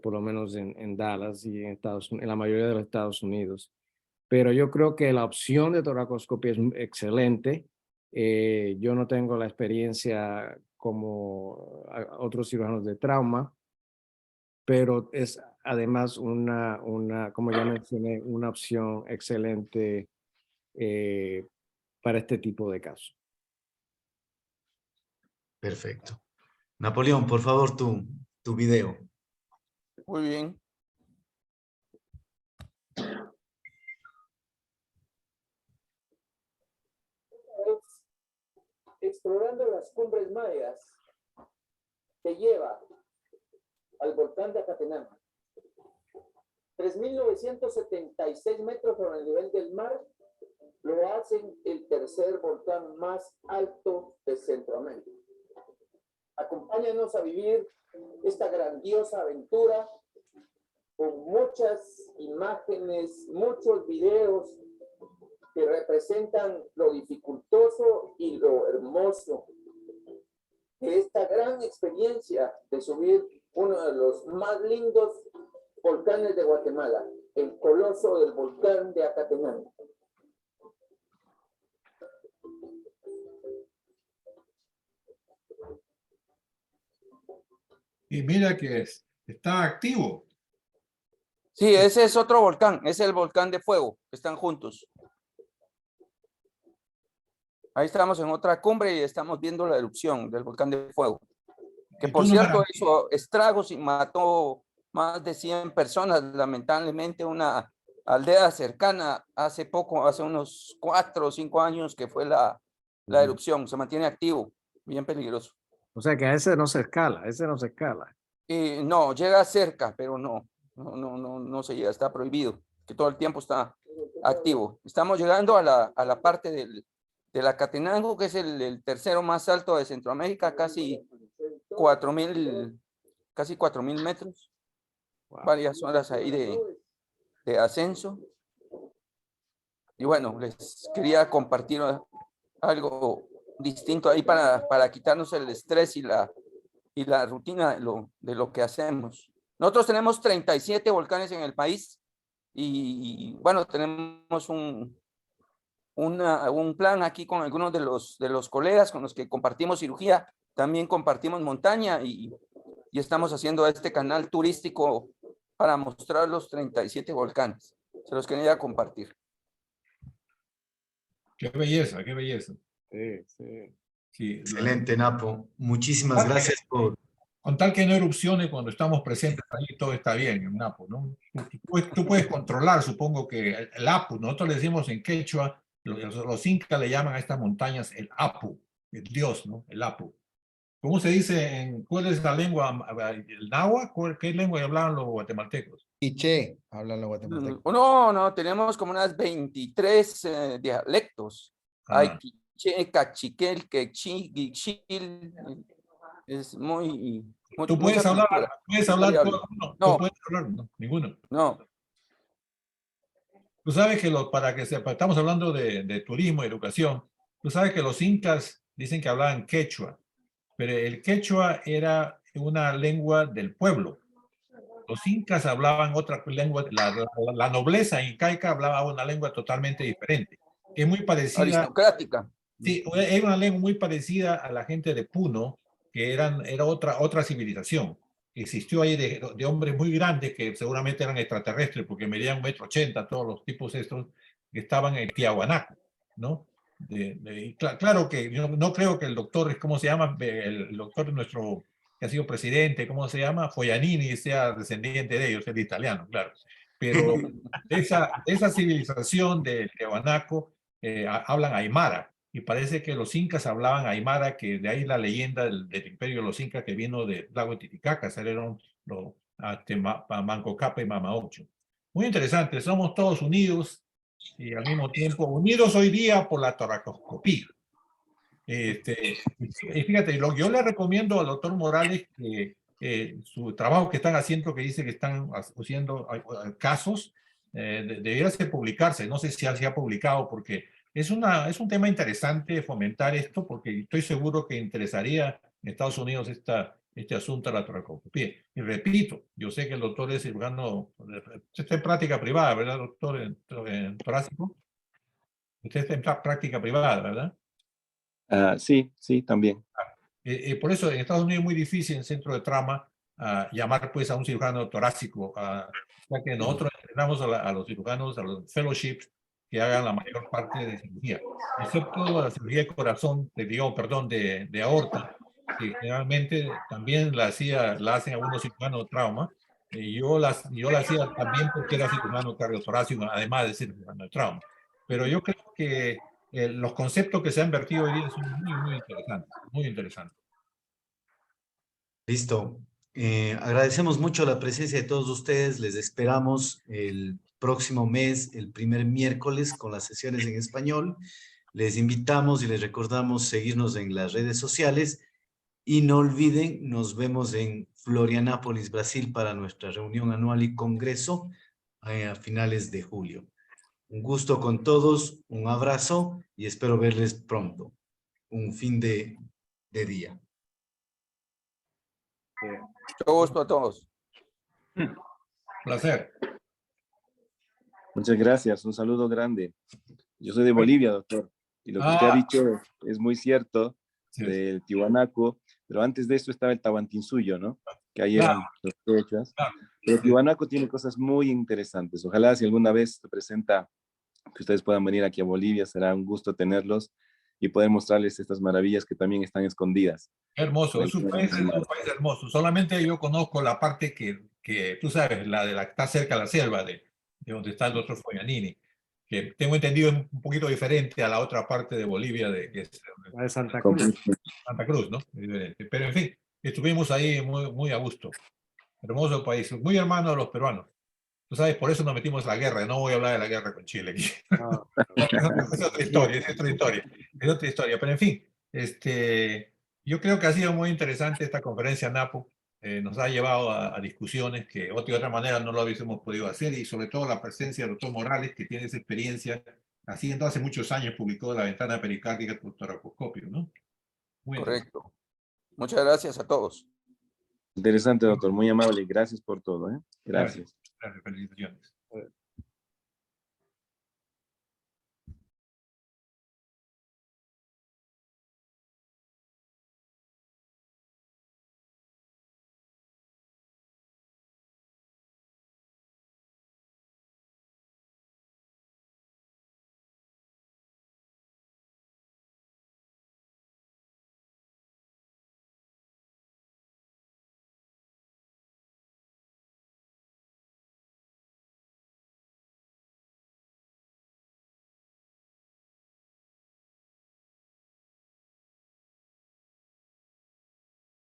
Por lo menos en Dallas y en la mayoría de los Estados Unidos. Pero yo creo que la opción de toracoscopia es excelente. Yo no tengo la experiencia como otros cirujanos de trauma, pero es además como ya mencioné, una opción excelente para este tipo de casos. Perfecto. Napoleón, por favor, tu video. Muy bien. Explorando las cumbres mayas que lleva al volcán de Acatenango. 3.976 metros sobre el nivel del mar lo hacen el tercer volcán más alto de Centroamérica. Acompáñanos a vivir esta grandiosa aventura con muchas imágenes, muchos videos que representan lo dificultoso y lo hermoso de esta gran experiencia de subir uno de los más lindos volcanes de Guatemala, el coloso del volcán de Acatenango. Y mira que está activo. Sí, ese es otro volcán, es el volcán de fuego, están juntos. Ahí estamos en otra cumbre y estamos viendo la erupción del volcán de fuego. Que por cierto hizo estragos y mató más de 100 personas, lamentablemente una aldea cercana hace poco, hace unos 4 o 5 años que fue la erupción, se mantiene activo, bien peligroso. O sea que a ese no se escala, No, llega cerca, pero no se llega, está prohibido, que todo el tiempo está activo. Estamos llegando a la parte del Acatenango, que es el tercero más alto de Centroamérica, casi 4.000 metros. Wow. Varias horas ahí de ascenso. Y bueno, les quería compartir algo distinto ahí para quitarnos el estrés y la rutina de lo que hacemos. Nosotros tenemos 37 volcanes en el país y bueno, tenemos un plan aquí con algunos de los colegas con los que compartimos cirugía, también compartimos montaña y estamos haciendo este canal turístico para mostrar los 37 volcanes. Se los quería compartir. Qué belleza, qué belleza. Sí. Excelente, Napo. Muchísimas gracias por... Con tal que no erupcione cuando estamos presentes ahí, todo está bien en Napo, ¿no? Tú puedes controlar, supongo que el Apu, nosotros le decimos en quechua, los incas le llaman a estas montañas el Apu, el dios, ¿no? El Apu. ¿Cómo se dice cuál es la lengua, el náhuatl? ¿Qué lengua hablaban los guatemaltecos? Quiché, hablan los guatemaltecos. No, tenemos como unas 23 dialectos. Hay quiché, cachiquel, quechil, guichil. Es muy... ¿Tú puedes hablar todo? No. ¿Tú puedes hablar? No, ninguno. No. Tú sabes que para que sepa, estamos hablando de turismo y educación. Tú sabes que los incas dicen que hablaban quechua, pero el quechua era una lengua del pueblo. Los incas hablaban otra lengua, la nobleza incaica hablaba una lengua totalmente diferente. Es muy parecida. Aristocrática. Sí, era una lengua muy parecida a la gente de Puno, que era otra civilización. Existió ahí de hombres muy grandes que seguramente eran extraterrestres porque medían 1,80 m, todos los tipos estos que estaban en Tiahuanaco, ¿no? Claro que yo no creo que el doctor, ¿cómo se llama? El doctor nuestro que ha sido presidente, ¿cómo se llama? Foyanini sea descendiente de ellos, es italiano, claro. Pero esa civilización de Tiahuanaco hablan aymara. Y parece que los incas hablaban aymara, que de ahí la leyenda del imperio de los incas que vino del lago Titicaca, salieron los Manco Cápac y Mamaocho. Muy interesante, somos todos unidos y al mismo tiempo unidos hoy día por la toracoscopía. Y fíjate, yo le recomiendo al doctor Morales que su trabajo que están haciendo, que dice que están haciendo casos, debiera publicarse. No sé si se ha publicado porque es un tema interesante fomentar esto, porque estoy seguro que interesaría en Estados Unidos este asunto de la toracoscopía. Y repito, yo sé que el doctor es cirujano, usted está en práctica privada, ¿verdad, doctor, en torácico? Usted está en práctica privada, ¿verdad? Sí, también. Por eso en Estados Unidos es muy difícil en centro de trauma llamar pues a un cirujano torácico, ya que nosotros entrenamos a los cirujanos, a los fellowships, que hagan la mayor parte de cirugía, excepto la cirugía de corazón, de aorta, que generalmente también la hacen algunos cirujanos de trauma, y yo la hacía también porque era cirujano cardiotorácico, además de ser cirujano de trauma. Pero yo creo que los conceptos que se han vertido hoy día son muy, muy interesantes, muy interesantes. Listo. Agradecemos mucho la presencia de todos ustedes. Les esperamos el próximo mes, el primer miércoles, con las sesiones en español. Les invitamos y les recordamos seguirnos en las redes sociales. Y no olviden, nos vemos en Florianápolis, Brasil, para nuestra reunión anual y congreso a finales de julio. Un gusto con todos, un abrazo y espero verles pronto. Un fin de día. Mucho gusto a todos. Placer. Muchas gracias, un saludo grande. Yo soy de Bolivia, doctor, y lo que usted ha dicho es muy cierto, del Tiwanaku, pero antes de eso estaba el Tahuantinsuyo, ¿no? Que ahí eran los fechas. Pero Tiwanaku tiene cosas muy interesantes. Ojalá si alguna vez se presenta que ustedes puedan venir aquí a Bolivia, será un gusto tenerlos y poder mostrarles estas maravillas que también están escondidas. Hermoso, es un país hermoso. Solamente yo conozco la parte que tú sabes, la de la que está cerca de la selva, de donde está el doctor Foglianini, que tengo entendido es un poquito diferente a la otra parte de Bolivia, que es de Santa Cruz. Santa Cruz, ¿no? Pero en fin, estuvimos ahí muy, muy a gusto. Hermoso país, muy hermano de los peruanos. Tú sabes, por eso nos metimos en la guerra. No voy a hablar de la guerra con Chile aquí. Es otra historia, es otra historia. Pero en fin, yo creo que ha sido muy interesante esta conferencia NAPO. Nos ha llevado a discusiones que de otra manera no lo hubiésemos podido hacer, y sobre todo la presencia del doctor Morales, que tiene esa experiencia, haciendo hace muchos años publicó La ventana pericárdica por toracoscopio, ¿no? Muy correcto. Muchas gracias a todos. Interesante, doctor, muy amable. Gracias por todo. Gracias. Gracias, felicitaciones.